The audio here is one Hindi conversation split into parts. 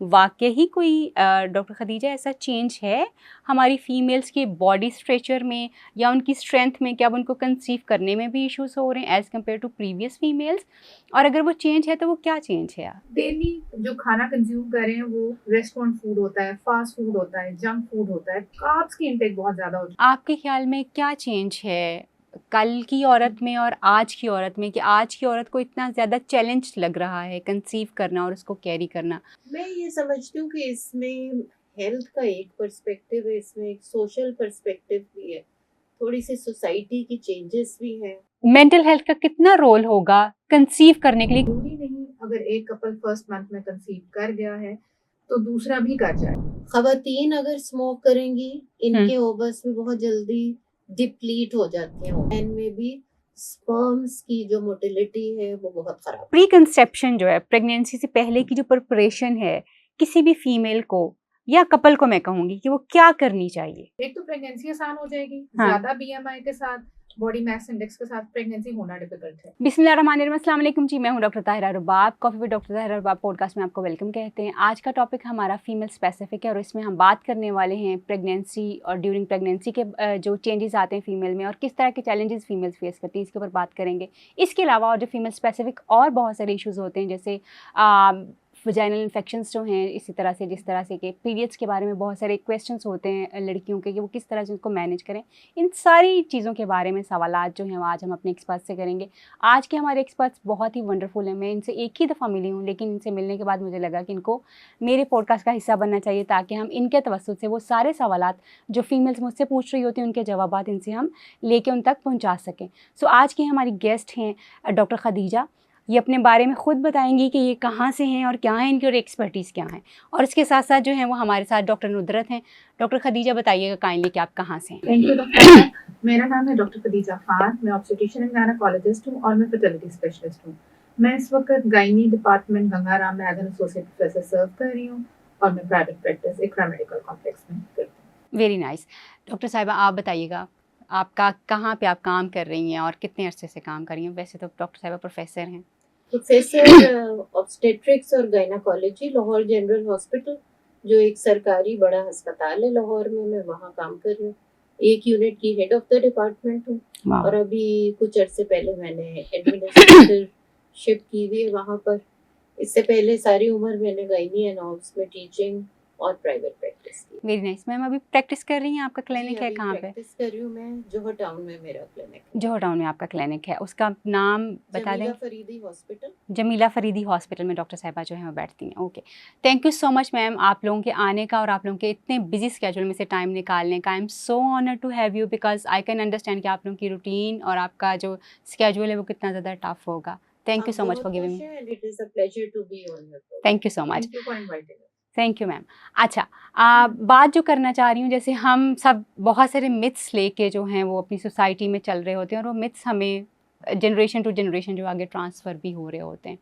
वाकई ही कोई डॉक्टर खदीजा ऐसा चेंज है हमारी फीमेल्स के बॉडी स्ट्रक्चर में या उनकी स्ट्रेंथ में, क्या अब उनको कंसीव करने में भी इश्यूज हो रहे हैं as compare to previous females? और अगर वो चेंज है तो वो क्या चेंज है? डेली जो खाना कंज्यूम कर रहे हैं वो रेस्टोरेंट फूड होता है, फास्ट फूड होता है, जंक फूड होता है, कार्ब्स की इंटेक बहुत ज़्यादा होती है। आपके ख्याल में क्या चेंज है कल की औरत में और आज की औरत में, कि आज की औरत को इतना ज़्यादा चैलेंज लग रहा है कंसीव करना और उसको कैरी करना? मैं ये समझती हूँ कि इसमें हेल्थ का एक पर्सपेक्टिव है, इसमें एक सोशल पर्सपेक्टिव भी है, थोड़ी सी सोसाइटी की चेंजेस भी हैं। मेंटल हेल्थ का कितना रोल होगा कंसीव करने के लिए? जरूरी नहीं अगर एक कपल फर्स्ट मंथ में कंसीव कर गया है तो दूसरा भी कर जाए। खवातीन अगर स्मोक करेंगी, इनके ओवस भी बहुत जल्दी डिप्लीट हो जाते हैं। मैन में भी स्पर्म्स की जो मोटिलिटी है वो बहुत खराब। प्री कंसेप्शन जो है, प्रेगनेंसी से पहले की जो प्रिपरेशन है किसी भी फीमेल को या कपल को, मैं कहूंगी कि वो क्या करनी चाहिए? एक तो प्रेगनेंसी आसान हो जाएगी, हाँ। ज्यादा बीएमआई के साथ, बॉडी मास इंडेक्स के साथ प्रेगनेंसी होना डिफिकल्ट है। बिस्मिल्लाहिर्रहमानिर्रहीम, अस्सलाम वालेकुम जी। मैं हूं doctor Tahira Rubab, coffee with doctor Tahira Rubab podcast में आपको वेलकम कहते हैं। आज का टॉपिक हमारा फीमेल स्पेसिफिक है और इसमें हम बात करने वाले हैं प्रेगनेंसी और ड्यूरिंग प्रेगनेंसी के जो चेंजेस आते हैं फीमेल में और किस तरह के चैलेंजेस फीमेल्स फेस करती हैं, इसके ऊपर बात करेंगे। इसके अलावा और जो फीमेल स्पेसिफिक और बहुत सारे इशूज़ होते हैं, जैसे वजाइनल इन्फेक्शंस जो हैं, इसी तरह से जिस तरह से कि पीरियड्स के बारे में बहुत सारे क्वेश्चंस होते हैं लड़कियों के कि वो किस तरह से उसको मैनेज करें। इन सारी चीज़ों के बारे में सवालात जो हैं वो आज हम अपने एक्सपर्ट से करेंगे। आज के हमारे एक्सपर्ट्स बहुत ही वंडरफुल हैं। मैं इनसे एक ही दफ़ा मिली हूँ, लेकिन इनसे मिलने के बाद मुझे लगा कि इनको मेरे पॉडकास्ट का हिस्सा बनना चाहिए, ताकि हम इनके तवस्सुत से वो सारे सवालात जो फीमेल्स मुझसे पूछ रही होती हैं उनके जवाबात इनसे हम लेके उन तक पहुँचा सकें। सो आज की हमारी गेस्ट हैं डॉक्टर खदीजा। ये अपने बारे में ख़ुद बताएंगी कि ये कहाँ से हैं और क्या है इनकी और एक्सपर्टीज़ क्या है। और इसके साथ साथ जो है वो हमारे साथ डॉक्टर नुदरत हैं। डॉक्टर खदीजा, बताइएगा काइंडली कि आप कहाँ से हैं? Thank you doctor. मेरा नाम है डॉक्टर खदीजा खान, मैं ऑब्स्टेट्रिशियन एंड गायनेकोलॉजिस्ट हूँ और मैं फर्टिलिटी स्पेशलिस्ट हूँ। मैं इस वक्त गायनी डिपार्टमेंट गंगाराम में एज एन एसोसिएट प्रोफेसर सर्व कर रही हूँ और मैं प्राइवेट प्रैक्टिस इकरा मेडिकल कॉम्प्लेक्स में करती हूँ। Very nice. डॉक्टर साहिबा, आप बताइएगा आपका कहाँ पे आप काम कर रही हैं और कितने अरसे से काम कर रही हैं? वैसे तो डॉक्टर साहिबा प्रोफेसर हैं। प्रोफेसर ऑब्स्टेट्रिक्स और गायनाकोलॉजी, लाहौर जनरल हॉस्पिटल, जो एक सरकारी बड़ा अस्पताल है लाहौर में, मैं वहाँ काम कर रही हूँ। एक यूनिट की हेड ऑफ द डिपार्टमेंट हूँ और अभी कुछ अरसे पहले मैंने एडमिनिस्ट्रेटरशिप की हुई है वहाँ पर। इससे पहले सारी उम्र मैंने गायनी एंड ऑब्स में टीचिंग और प्राइवेट प्रैक्टिस की। Very nice. मैम, अभी प्रैक्टिस कर रही हैं? आपका क्लिनिक है कहाँ पे? प्रैक्टिस कर रही हूँ मैं जोहर टाउन में, मेरा क्लिनिक है। जोहर टाउन में आपका क्लिनिक है, उसका नाम बता दें? जमीला फरीदी हॉस्पिटल। जमीला फरीदी हॉस्पिटल में डॉक्टर साहिबा जो है वो बैठती हैं। Okay, thank you so much ma'am, आप लोगों के आने का और आप लोगों के इतने बिजी स्केड्यूल में से टाइम निकालने का। I am so honour to have you, because I can understand कि आप लोगों की रूटीन और आपका जो स्केड्यूल है वो कितना ज़्यादा टफ होगा। Thank you so much for giving me. Thank you so much. Thank you for inviting us. Thank you ma'am. अच्छा, बात जो करना चाह रही हूँ, जैसे हम सब बहुत सारे मिथ्स लेके जो हैं वो अपनी सोसाइटी में चल रहे होते हैं और वो मिथ्स हमें जनरेशन टू जनरेशन जो आगे ट्रांसफ़र भी हो रहे होते हैं।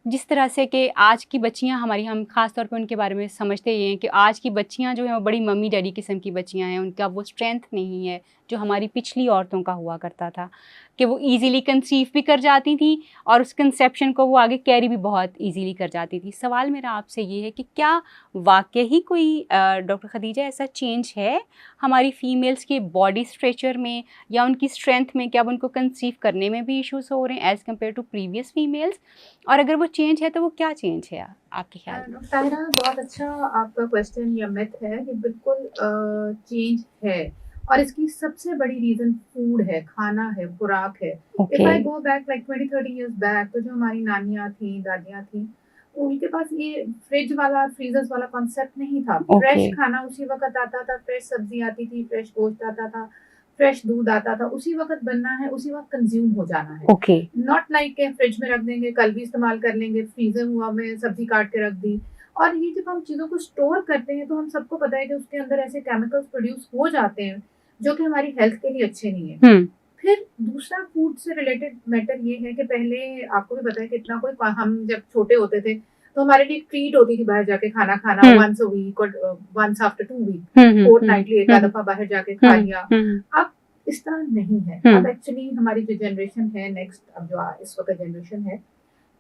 जिस तरह से कि आज की बच्चियां हमारी, हम ख़ास तौर पे उनके बारे में समझते ये हैं कि आज की बच्चियां जो हैं वो बड़ी मम्मी डैडी किस्म की बच्चियां हैं, उनका वो स्ट्रेंथ नहीं है जो हमारी पिछली औरतों का हुआ करता था, कि वो इजीली कंसीव भी कर जाती थी और उस कंसेप्शन को वो आगे कैरी भी बहुत इजीली कर जाती थी। सवाल मेरा आपसे ये है कि क्या वाकई ही कोई डॉक्टर खदीजा ऐसा चेंज है हमारी फीमेल्स के बॉडी स्ट्रक्चर में या उनकी स्ट्रेंथ में, क्या अब उनको कंसीव करने में भी इश्यूज़ हो रहे हैं as compare to previous females? और अगर वो चेंज है तो वो क्या चेंज है आपके ख्याल में? ताहिरा, बहुत अच्छा आपका क्वेश्चन या मिथ है कि बिल्कुल चेंज है और इसकी सबसे बड़ी रीजन फूड है, खाना है, खुराक है। If I go back like 20-30 years back, तो जो हमारी नानियाँ थी, दादियाँ थी, उनके पास ये फ्रिज वाला, फ्रीजर्स वाला कॉन्सेप्ट नहीं था। फ्रेश खाना उसी वक्त आता था, फ्रेश सब्जी आती थी, फ्रेश गोश्त आता था, फ्रेश दूध आता था, उसी वक्त बनना है, उसी वक्त कंज्यूम हो जाना है। नॉट लाइक के फ्रिज में रख देंगे, कल भी इस्तेमाल कर लेंगे, फ्रीजर हुआ में सब्जी काट के रख दी। और ये जब हम चीज़ों को स्टोर करते हैं तो हम सबको पता है कि उसके अंदर ऐसे केमिकल्स प्रोड्यूस हो जाते हैं जो कि हमारी हेल्थ के लिए अच्छे नहीं है। फिर दूसरा फूड से रिलेटेड मैटर ये है कि पहले आपको भी पता है कि इतना कोई, हम जब छोटे होते थे तो हमारे लिए ट्रीट होती थी बाहर जाके खाना खाना, वंस अ वीक और वंस आफ्टर 2 वीक, फोर्टनाइटली एक दफा बाहर जाके खा लिया। अब इस तरह नहीं है। अब एक्चुअली हमारी जो जनरेशन है नेक्स्ट, अब जो इस वक्त जनरेशन है,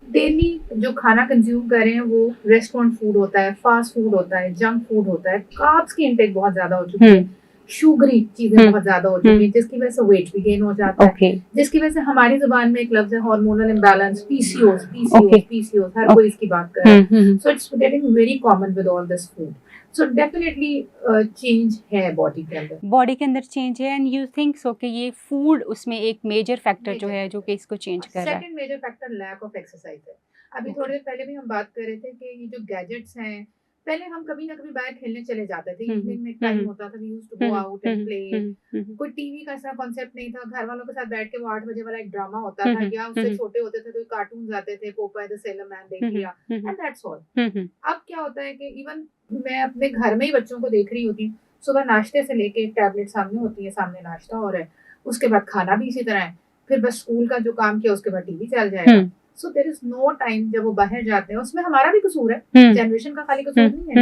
डेली जो खाना कंज्यूम कर रहे हैं वो रेस्टोरेंट फूड होता है, फास्ट फूड होता है, जंक फूड होता है, कार्ब्स की इंटेक बहुत ज्यादा हो चुकी है, शुगरी चीजें बहुत ज्यादा हो चुकी है, जिसकी वजह से वेट भी गेन हो जाता है, जिसकी वजह से हमारी जुबान में एक लफ्ज है हार्मोनल इम्बैलेंस, पीसीओएस, हर कोई इसकी बात कर रहा है। So it's getting very common with all this food. So definitely change है बॉडी के अंदर चेंज है। एंड यू थिंक सो कि ये फूड उसमें एक मेजर फैक्टर जो है जो कि इसको चेंज कर रहा है। Second major factor lack of exercise है। अभी थोड़ी देर पहले भी हम बात कर रहे थे कि ये जो गैजेट्स हैं, पहले हम कभी ना कभी बाहर खेलने चले जाते थे, इवनिंग में टाइम होता था, we used to go out and play. कोई टीवी का ऐसा कॉन्सेप्ट नहीं था, घर वालों के साथ बैठ के वो 8 बजे वाला एक ड्रामा होता था, या उससे छोटे होते थे तो कार्टून आते थे, पोपाय द सेलर मैन देख लिया, एंड दैट्स ऑल। अब क्या होता है कि इवन मैं अपने घर में ही बच्चों को देख रही होती हूँ, सुबह नाश्ते से लेके टैबलेट सामने होती है, सामने नाश्ता हो रहा है, उसके बाद खाना भी इसी तरह है, फिर बस स्कूल का जो काम किया उसके बाद टीवी चल जाएगा। So there is no time जब वो बाहर जाते हैं, उसमें हमारा भी कसूर है, जनरेशन का खाली कसूर नहीं है।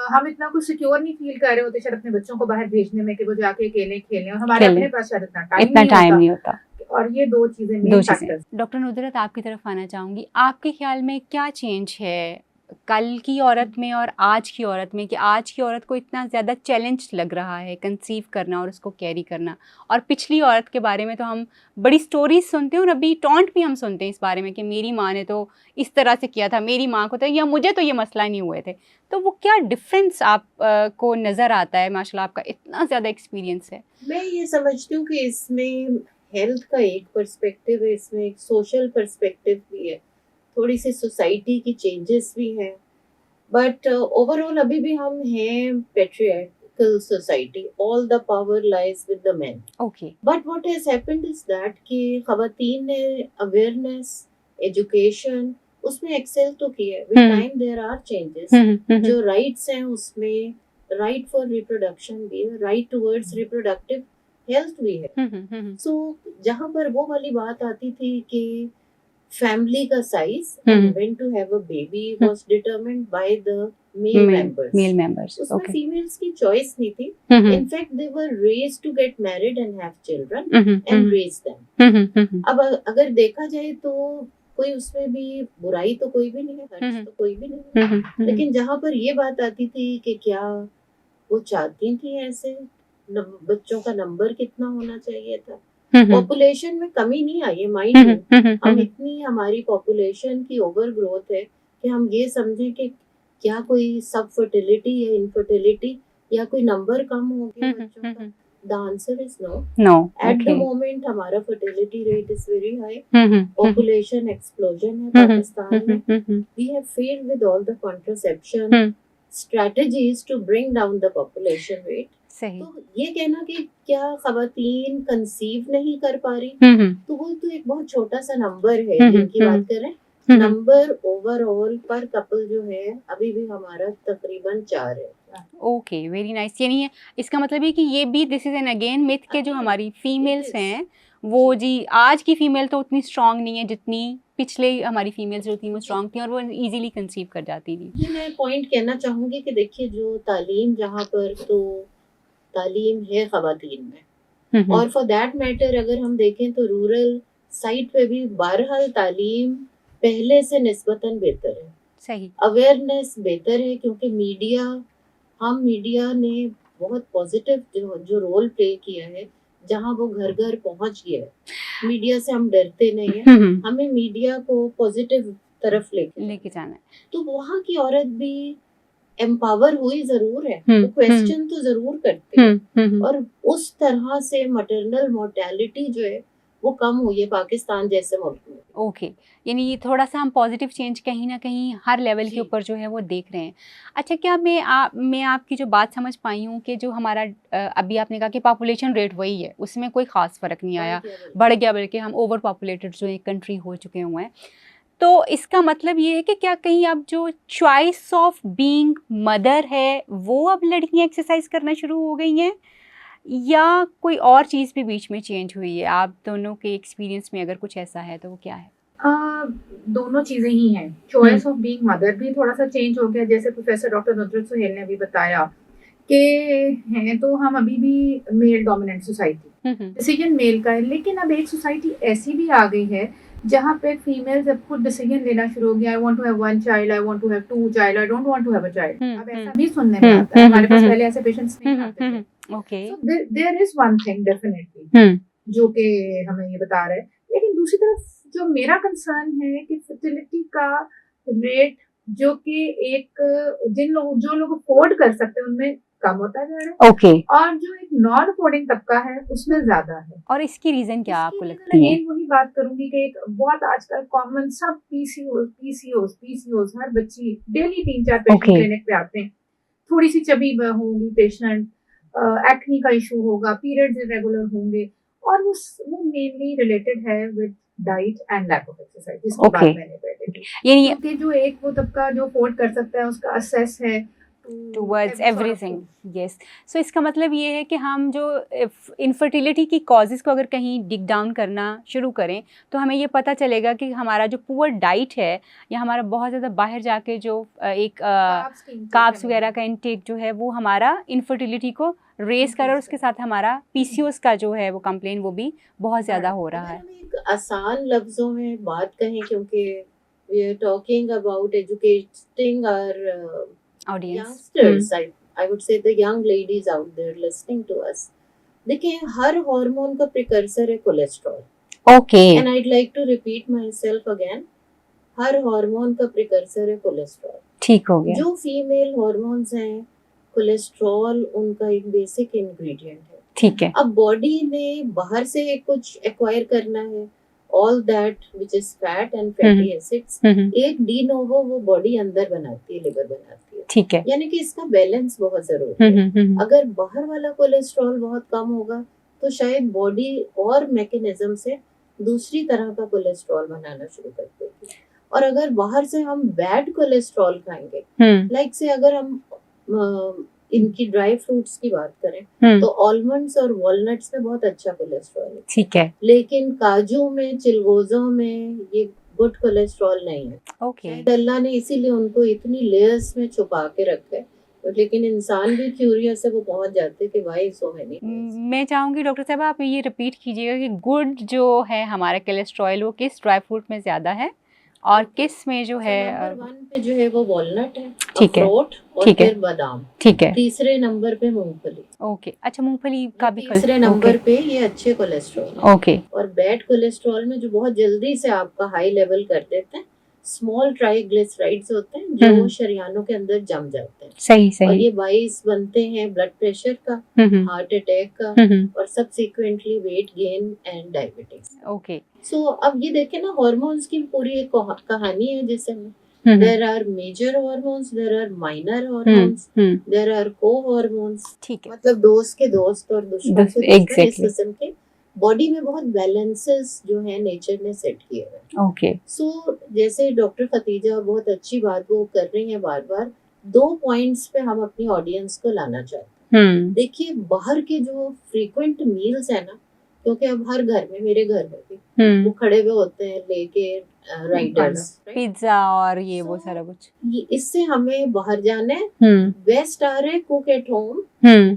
हम इतना कुछ सिक्योर नहीं फील कर रहे होते शायद अपने बच्चों को बाहर भेजने में कि वो जाके अकेले खेलें, और हमारे अपने पास शायद इतना टाइम नहीं होता। और ये दो चीजें मेन फैक्टर्स। डॉक्टर नुदरत, आपकी तरफ आना चाहूंगी, आपके ख्याल में क्या चेंज है कल की औरत में और आज की औरत में, कि आज की औरत को इतना ज़्यादा चैलेंज लग रहा है कंसीव करना और उसको कैरी करना, और पिछली औरत के बारे में तो हम बड़ी स्टोरीज सुनते हैं और अभी टॉन्ट भी हम सुनते हैं इस बारे में कि मेरी माँ ने तो इस तरह से किया था, मेरी माँ को तो, या मुझे तो ये मसला नहीं हुए थे। तो वो क्या डिफरेंस आप को नज़र आता है? माशाल्लाह आपका इतना ज़्यादा एक्सपीरियंस है। मैं ये समझती हूँ कि इसमें हेल्थ का एक पर्सपेक्टिव है, इसमें एक सोशल पर्सपेक्टिव भी है, थोड़ी सी सोसाइटी की चेंजेस भी हैं, बट ओवरऑल अभी भी हम हैं patriarchal society, all the power lies with the main. Okay, but what has happened is that कि खवातीन ने अवेयरनेस, एजुकेशन उसमें एक्सेल तो किया है। With time there are changes. जो राइट्स हैं उसमें राइट फॉर रिप्रोडक्शन भी है, राइट टुवर्ड्स रिप्रोडक्टिव हेल्थ भी है। सो जहाँ पर वो वाली बात आती थी कि family का size and when to have a baby was determined by the male members. उसमें females की choice नहीं थी. In fact, they were raised to get married and have children and raise them. अब अगर देखा जाए तो कोई उसमें भी बुराई तो कोई भी नहीं है, हर्ज तो कोई भी नहीं है, लेकिन जहाँ पर ये बात आती थी कि क्या वो चाहती थी ऐसे, बच्चों का नंबर कितना होना चाहिए था, पॉपुलेशन में कमी नहीं आई है, माइंड हम इतनी हमारी पॉपुलेशन की ओवर ग्रोथ है कि हम ये समझें कि क्या कोई सब फर्टिलिटी या इनफर्टिलिटी या कोई नंबर कम हो गया बच्चों का। The answer is no. At the moment हमारा fertility rate is very high, population explosion है पाकिस्तान में। We have failed with all the contraception strategies to bring down the population rate. सही। तो ये कहना कि क्या खवातीन कंसीव नहीं कर पा रही, तो वो तो एक बहुत छोटा सा नंबर है जिनकी बात कर रहे हैं। नंबर ओवरऑल पर कपल जो है अभी भी हमारा तकरीबन 4 है। Okay, very nice. यानी इसका मतलब है कि ये भी this is an again myth के जो हमारी फीमेल्स हैं वो जी आज की फीमेल तो उतनी स्ट्रांग नहीं है जितनी पिछले हमारी फीमेल्स जो थी वो स्ट्रांग थी और वो इजीली कंसीव कर जाती थी। ये मैं पॉइंट कहना चाहूंगी कि देखिए जो तालीम जहाँ पर तो तालीम है खवातीन में, और फॉर दैट मैटर अगर हम देखें तो रूरल साइड पे भी बहरहाल तालीम पहले से निस्बतन बेहतर है। सही। अवेयरनेस बेहतर है क्योंकि मीडिया ने बहुत पॉजिटिव जो रोल प्ले किया है, जहाँ वो घर घर पहुंच गया है। मीडिया से हम डरते नहीं है, हमें मीडिया को पॉजिटिव तरफ लेके जाना है। तो वहाँ की औरत भी एम्पावर हुई जरूर है, तो क्वेश्चन तो जरूर करते हैं, और उस तरह से मटरनल मोर्टेलिटी जो है वो कम हुई है पाकिस्तान जैसे मुल्क में। ओके, यानी ये थोड़ा सा हम पॉजिटिव चेंज कहीं ना कहीं हर लेवल के ऊपर जो है वो देख रहे हैं। अच्छा, क्या मैं आपकी जो बात समझ पाई हूँ कि जो हमारा अभी आपने कहा कि पॉपुलेशन रेट वही है, उसमें कोई ख़ास फ़र्क नहीं आया, बढ़ गया, बल्कि हम ओवर पॉपुलेटेड जो एक कंट्री हो चुके हुए हैं। तो इसका मतलब ये है कि क्या कहीं अब जो चॉइस ऑफ बीइंग मदर है वो अब लड़कियां एक्सरसाइज करना शुरू हो गई हैं, या कोई और चीज़ भी बीच में चेंज हुई है? आप दोनों के एक्सपीरियंस में अगर कुछ ऐसा है तो वो क्या है? दोनों चीज़ें ही हैं। चॉइस ऑफ बीइंग मदर भी थोड़ा सा चेंज हो गया, जैसे प्रोफेसर डॉक्टर नुदरत सुहेल ने भी बताया कि हैं तो हम अभी भी male dominant society, decision male का है, लेकिन अब एक सोसाइटी ऐसी भी आ गई है जहाँ पे फीमेल्स अब खुद डिसीजन लेना शुरू हो गया, I want to have 1 child, I want to have 2 child, I don't want to have a child. अब ऐसा भी सुनने में आता है, हमारे पास पहले ऐसे पेशेंट्स नहीं आते थे। Okay, so there is one thing definitely जो कि हमें ये बता रहा है, लेकिन दूसरी तरफ जो मेरा कंसर्न है कि फर्टिलिटी का रेट जो कि एक जो लोग अफोर्ड कर सकते हैं उनमें कम होता जा रहा है। ओके, और जो एक नॉन अफोर्डिंग तबका है उसमें ज्यादा है। और इसकी रीजन क्या आपको इसकी लगती है? अगेन वही बात करूंगी कि एक बहुत आजकल कॉमन सब पीसीओज हर बच्ची डेली 3-4 पेशेंट Okay. क्लिनिक पे आते हैं। थोड़ी सी चबी होगी पेशेंट, एक्नी का इशू होगा, पीरियड्स इरेगुलर होंगे, और वो मेनली रिलेटेड है with diet and lack of exercise, जिसकी Okay. बात मैंने पहले की। यानी क्योंकि जो एक वो तबका जो अफोर्ड कर सकता है उसका असेस है टूवर्ड्स एवरीथिंग, यस। सो इसका मतलब ये है कि हम जो इनफर्टिलिटी की कॉजेज़ को अगर कहीं डिग डाउन करना शुरू करें तो हमें ये पता चलेगा कि हमारा जो पुअर डाइट है या हमारा बहुत ज़्यादा बाहर जाके जो एक कार्ब्स वगैरह का इंटेक जो है वो हमारा इनफर्टिलिटी को रेस कर, और उसके साथ हमारा पीसीओएस का जो है वो कंप्लेन वो भी बहुत ज़्यादा हो रहा है। एक आसान लफ्जों में बात कहें, क्योंकि we are talking about educating our audience, youngsters, I would say the young ladies out there listening to us. देखिए, हर हार्मोन का प्रिकर्सर है cholesterol. Okay, and I'd like to repeat myself again, her hormone का प्रिकर्सर है कोलेस्ट्रॉल। ठीक हो गया। जो फीमेल हार्मोन्स हैं, कोलेस्ट्रॉल उनका एक बेसिक इंग्रेडिएंट है। ठीक है। अब बॉडी ने बाहर से कुछ एक्वायर करना है, all that which is fat and fatty acids, एक डी नोवो वो बॉडी अंदर बनाती है, लिवर बनाती है। ठीक है। यानी कि इसका बैलेंस बहुत जरूरी है। अगर बाहर वाला कोलेस्ट्रॉल बहुत कम होगा तो शायद बॉडी और मैकेनिज्म से दूसरी तरह का कोलेस्ट्रॉल बनाना शुरू कर देगी। और अगर बाहर से हम बैड कोलेस्ट्रॉल खाएंगे, लाइक से अगर हम इनकी ड्राई फ्रूट्स की बात करें तो आलमंड्स और वॉलनट्स में बहुत अच्छा कोलेस्ट्रॉल है। ठीक है। लेकिन काजू में, चिलगोजों में ये गुड कोलेस्ट्रॉल नहीं है। ओके। अल्लाह ने इसीलिए उनको इतनी लेयर्स में छुपा के रखा है, लेकिन इंसान भी क्यूरियस है, वो पहुंच जाते हैं कि व्हाई सो मेनी। मैं चाहूंगी डॉक्टर साहब आप ये रिपीट कीजिएगा कि गुड जो है हमारा कोलेस्ट्रॉल वो किस ड्राई फ्रूट में ज्यादा है और किस में जो है? नंबर 1 पे जो है वो वॉलनट है, ठीक है, अखरोट और फिर बादाम। ठीक है। तीसरे नंबर पे मूंगफली। ओके, अच्छा मूंगफली का भी तीसरे नंबर पे ये अच्छे कोलेस्ट्रॉल। ओके। और बैड कोलेस्ट्रॉल में जो बहुत जल्दी से आपका हाई लेवल कर देते हैं, स्मॉल ट्राइग्लिसराइड्स होते हैं जो शरीयानों के अंदर जम जाते हैं। सही सही। और ये बाइस बनते हैं ब्लड प्रेशर का, हार्ट अटैक का, और subsequently weight gain and diabetes. Okay. So अब ये देखें ना, हार्मोन्स की पूरी एक कहानी है जिसमें there are major hormones, there are minor hormones, there are co-hormones। ठीक है। मतलब दोस्त के दोस्त और दुश्मन के दुश्मन, इस किस्म के बॉडी में बहुत बैलेंसेस जो है नेचर ने सेट किए हुए। ओके। सो जैसे डॉक्टर खतीजा बहुत अच्छी बात वो कर रही हैं, बार बार 2 पॉइंट्स पे हम अपनी ऑडियंस को लाना चाहते हैं। देखिए, बाहर के जो फ्रीक्वेंट मील्स है ना, क्योंकि अब हर घर में, मेरे घर में भी वो खड़े हुए होते हैं लेके राइडर्स, पिज्जा और ये वो सारा कुछ। इससे हमें बाहर जाना है। बेस्ट आ रहे cook at home,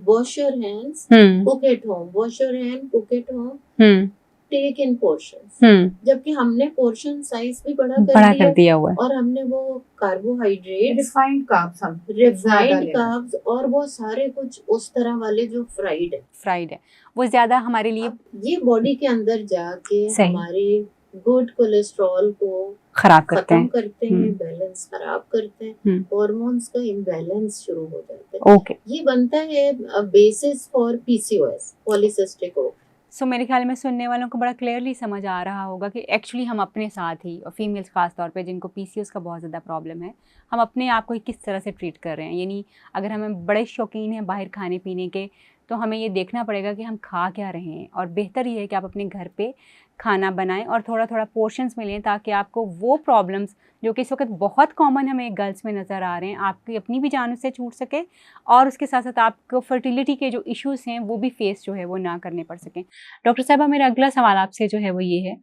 wash your hands, cook at home, wash your hand, cook at home, take in portions. जबकि हमने पोर्शन साइज भी बड़ा कर दिया हुआ है, और हमने वो कार्बोहाइड्रेट, रिफाइंड कार्ब्स और वो सारे कुछ उस तरह वाले जो फ्राइड है वो ज्यादा हमारे लिए ये बॉडी के अंदर जाके हमारे गुड कोलेस्ट्रॉल को खराब खत्म करते हैं, बैलेंस खराब करते हैं, हार्मोन्स का इम्बैलेंस शुरू हो जाता है। ओके। ये बनता है basis for PCOS, polycystic ovary. So मेरे ख्याल में सुनने वालों को बड़ा क्लियरली समझ आ रहा होगा कि एक्चुअली हम अपने साथ ही, और फीमेल्स खास तौर पे जिनको पीसीओएस का बहुत ज़्यादा प्रॉब्लम है, हम अपने आप को ही किस तरह से ट्रीट कर रहे हैं। यानी अगर हमें बड़े शौकीन हैं बाहर खाने पीने के, तो हमें ये देखना पड़ेगा कि हम खा क्या रहे हैं, और बेहतर ये है कि आप अपने घर पे खाना बनाएं और थोड़ा थोड़ा पोर्शंस में लें, ताकि आपको वो प्रॉब्लम्स जो कि इस वक्त बहुत कॉमन हमें गर्ल्स में नज़र आ रहे हैं, आपकी अपनी भी जान उससे छूट सके, और उसके साथ साथ आपको फर्टिलिटी के जो इश्यूज़ हैं वो भी फेस जो है वो ना करने पड़ सकें। डॉक्टर साहबा, मेरा अगला सवाल आपसे जो है वो ये है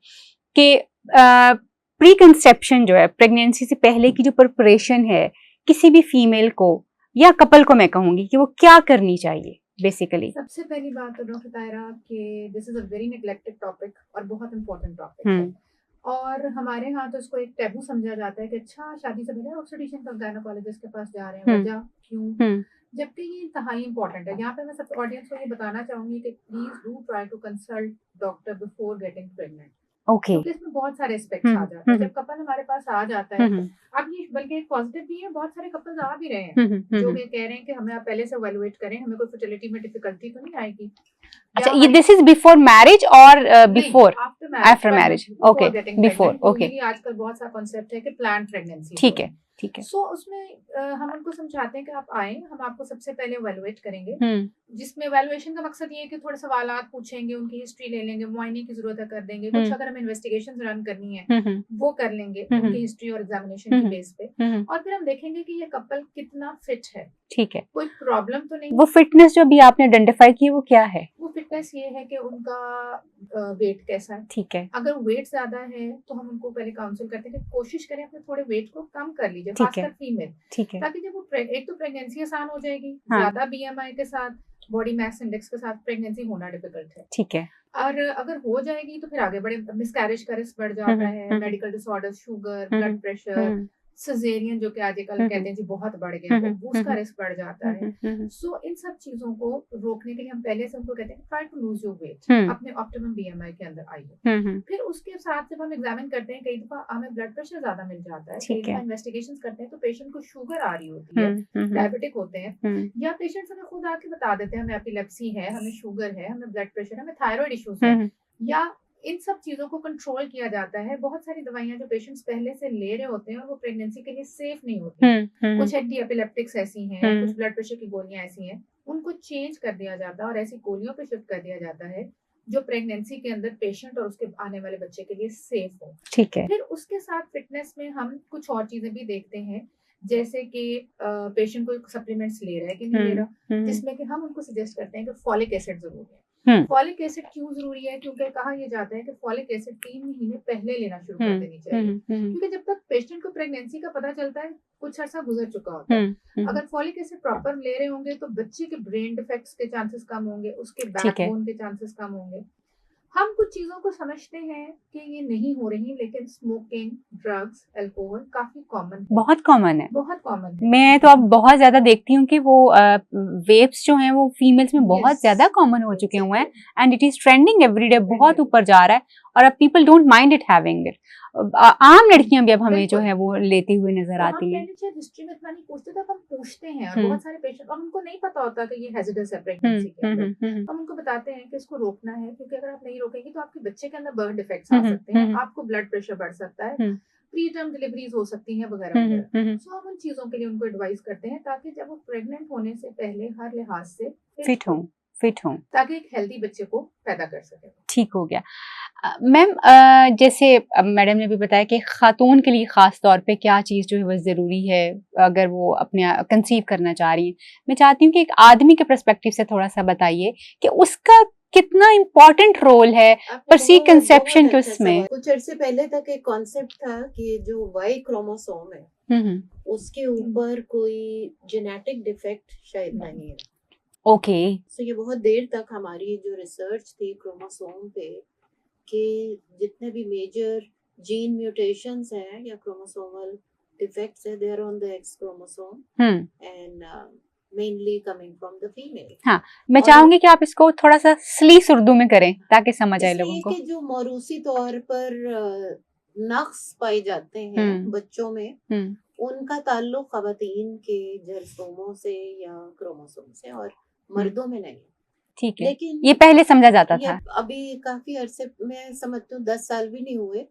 कि प्री कंसेप्शन जो है, प्रेगनेंसी से पहले की जो प्रिपरेशन है किसी भी फीमेल को या कपल को, मैं कहूँगी कि वो क्या करनी चाहिए बेसिकली? सबसे पहली बात तो डॉक्टर तायरा कि this is a very neglected topic और बहुत इंपॉर्टेंट टॉपिक है, और हमारे यहाँ तो इसको एक टैबू समझा जाता है कि अच्छा शादी से पहले ऑब्स्टेट्रिशियन का गायनोकोलॉजिस्ट के पास जा रहे हैं, वजह क्यों, जबकि ये इंतहाई इंपॉर्टेंट है। यहाँ पे मैं सब ऑडियंस को ये बताना चाहूंगी कि please do try to consult doctor before getting pregnant. क्योंकि इसमें बहुत सारे एस्पेक्ट्स आ जाते हैं। जब कपल हमारे पास आ जाता है, अब ये बल्कि एक पॉजिटिव भी है, बहुत सारे कपल्स आ भी रहे हैं जो ये कह रहे हैं कि हमें आप पहले से इवैल्यूएट करें, हमें कोई फर्टिलिटी में डिफिकल्टी तो नहीं आएगी। अच्छा, ये दिस इज बिफोर मैरिज और before after marriage? Okay, before. Okay, आजकल बहुत सारा कॉन्सेप्ट है कि प्लान्ड प्रेगनेंसी। ठीक है, ठीक है। सो उसमें हम उनको समझाते हैं कि आप आए, हम आपको सबसे पहले इवैल्यूएट करेंगे, जिसमें इवैल्यूएशन का मकसद ये है कि थोड़े सवालात पूछेंगे, उनकी हिस्ट्री ले लेंगे, मुआयने की जरूरत है कर देंगे, कुछ अगर हमें इन्वेस्टिगेशंस रन करनी है वो कर लेंगे उनकी हिस्ट्री और एग्जामिनेशन की बेस पे, और फिर हम देखेंगे कि ये कपल कितना फिट है। ठीक है, कोई प्रॉब्लम तो नहीं। वो फिटनेस जो भी आपने आइडेंटिफाई की वो क्या है? वो फिटनेस ये है कि उनका वेट कैसा है। ठीक है, अगर वेट ज्यादा है तो हम उनको पहले काउंसिल करते हैं कि कोशिश करें अपने थोड़े वेट को कम कर लीजिए, खासकर फीमेल। ठीक है, ताकि जब वो एक तो प्रेगनेंसी आसान हो जाएगी, ज्यादा बीएमआई के साथ, बॉडी मास इंडेक्स के साथ प्रेगनेंसी होना डिफिकल्ट है। ठीक है। और अगर हो जाएगी तो फिर आगे बड़े मिसकैरेज का रिस्क बढ़ जाता है, medical disorder, sugar, blood pressure, caesarean जो कि आजकल कहते हैं जी बहुत बढ़ गया है, उसका रिस्क बढ़ जाता है। सो इन सब चीजों को रोकने के लिए हम पहले से उनको कहते हैं try to lose your weight, अपने ऑप्टिमम बीएमआई के अंदर आइए। फिर उसके साथ जब हम एग्जामिन करते हैं, कई दफा हमें ब्लड प्रेशर ज्यादा मिल जाता है, कई दफा इन्वेस्टिगेशंस करते हैं तो पेशेंट को शुगर आ रही होती है, डायबिटिक होते हैं, या पेशेंट्स हमें खुद आके बता देते हैं हमें एपिलेप्सी है, हमें शुगर है, हमें ब्लड प्रेशर, हमें थायराइड इश्यूज है, या इन सब चीजों को कंट्रोल किया जाता है। बहुत सारी दवाइयां जो पेशेंट्स पहले से ले रहे होते हैं और वो प्रेगनेंसी के लिए सेफ नहीं होती, कुछ एंटी एपिलेप्टिक्स ऐसी हैं, कुछ ब्लड प्रेशर की गोलियां ऐसी हैं, उनको चेंज कर दिया जाता है और ऐसी गोलियों पे शिफ्ट कर दिया जाता है जो प्रेगनेंसी के अंदर पेशेंट और उसके आने वाले बच्चे के लिए सेफ हो। ठीक है। फिर उसके साथ फिटनेस में हम कुछ और चीजें भी देखते हैं, जैसे कि पेशेंट कोई सप्लीमेंट्स ले रहा है कि नहीं ले रहा, जिसमें कि हम उनको सजेस्ट करते हैं कि फॉलिक एसिड जरूरी है। फॉलिक एसिड क्यों जरूरी है? क्योंकि कहा यह जाता है कि फॉलिक एसिड 3 महीने पहले लेना शुरू कर देनी चाहिए, क्योंकि जब तक पेशेंट को प्रेगनेंसी का पता चलता है कुछ अर्सा गुजर चुका होता है। अगर फॉलिक एसिड प्रॉपर ले रहे होंगे तो बच्चे के ब्रेन डिफेक्ट्स के चांसेस कम होंगे, उसके बैकबोन के चांसेस कम होंगे। हम कुछ चीजों को समझते हैं कि ये नहीं हो रही, लेकिन स्मोकिंग, ड्रग्स, अल्कोहल काफी कॉमन है, बहुत कॉमन है, बहुत कॉमन है। मैं तो अब बहुत ज्यादा देखती हूँ कि वो वेप्स जो हैं वो फीमेल्स में बहुत ज्यादा कॉमन हो चुके हुए हैं, and it is trending everyday, बहुत ऊपर जा रहा है, और अब people don't mind it having it. आम लड़कियां भी अब हमें जो है वो लेती हुई नजर आती हैं। हिस्ट्री में इतना नहीं पूछते, तो हम पूछते हैं, और बहुत सारे पेशेंट और उनको नहीं पता होता कि ये हैजर्डस है प्रेगनेंसी के अंदर। हम उनको बताते हैं कि इसको रोकना है, क्योंकि अगर आप नहीं रोकेंगे तो आपके बच्चे के अंदर बर्थ डिफेक्ट्स आ सकते हैं, आपको ब्लड प्रेशर बढ़ सकता है, प्री टर्म डिलीवरीज हो सकती हैं वगैरह वगैरह। सो हम उन चीजों के लिए उनको एडवाइस करते हैं ताकि जब वो प्रेग्नेंट होने से पहले हर लिहाज से फिट हो, ताकि एक हेल्दी बच्चे को पैदा कर सके। ठीक हो गया। मैम, जैसे मैडम ने भी बताया कि खातून के लिए खास तौर पे क्या चीज़ जो है वो ज़रूरी है अगर वो अपने कंसीव करना चाह रही हैं। मैं चाहती हूँ कि एक आदमी के पर्सपेक्टिव से थोड़ा सा बताइए कि उसका कितना इम्पोर्टेंट रोल है प्री कंसेप्शन के उसमें। कुछ अर्से पहले तक एक कॉन्सेप्ट था कि जो वाई क्रोमोसोम है उसके ऊपर कोई जेनेटिक डिफेक्ट शायद नहीं है। ओके, सो ये बहुत देर तक हमारी जो रिसर्च थी क्रोमोसोम पे कि जितने भी मेजर जीन म्यूटेशंस हैं या क्रोमोसोमल डिफेक्ट्स है, they are on the X chromosome and mainly coming from the female. हाँ, मैं चाहूंगी कि आप इसको थोड़ा सा स्लीस उर्दू में करें ताकि समझ आए लोगों को। जो मौरूसी तौर पर नक्स पाए जाते हैं बच्चों में, उनका ताल्लुक खवातीन के जरसोमों से या क्रोमोसोम से और मर्दों में नहीं। ठीक है, लेकिन ये पहले समझा जाता था। अभी काफी अरसे, मैं समझती हूँ 10 साल भी नहीं हुए,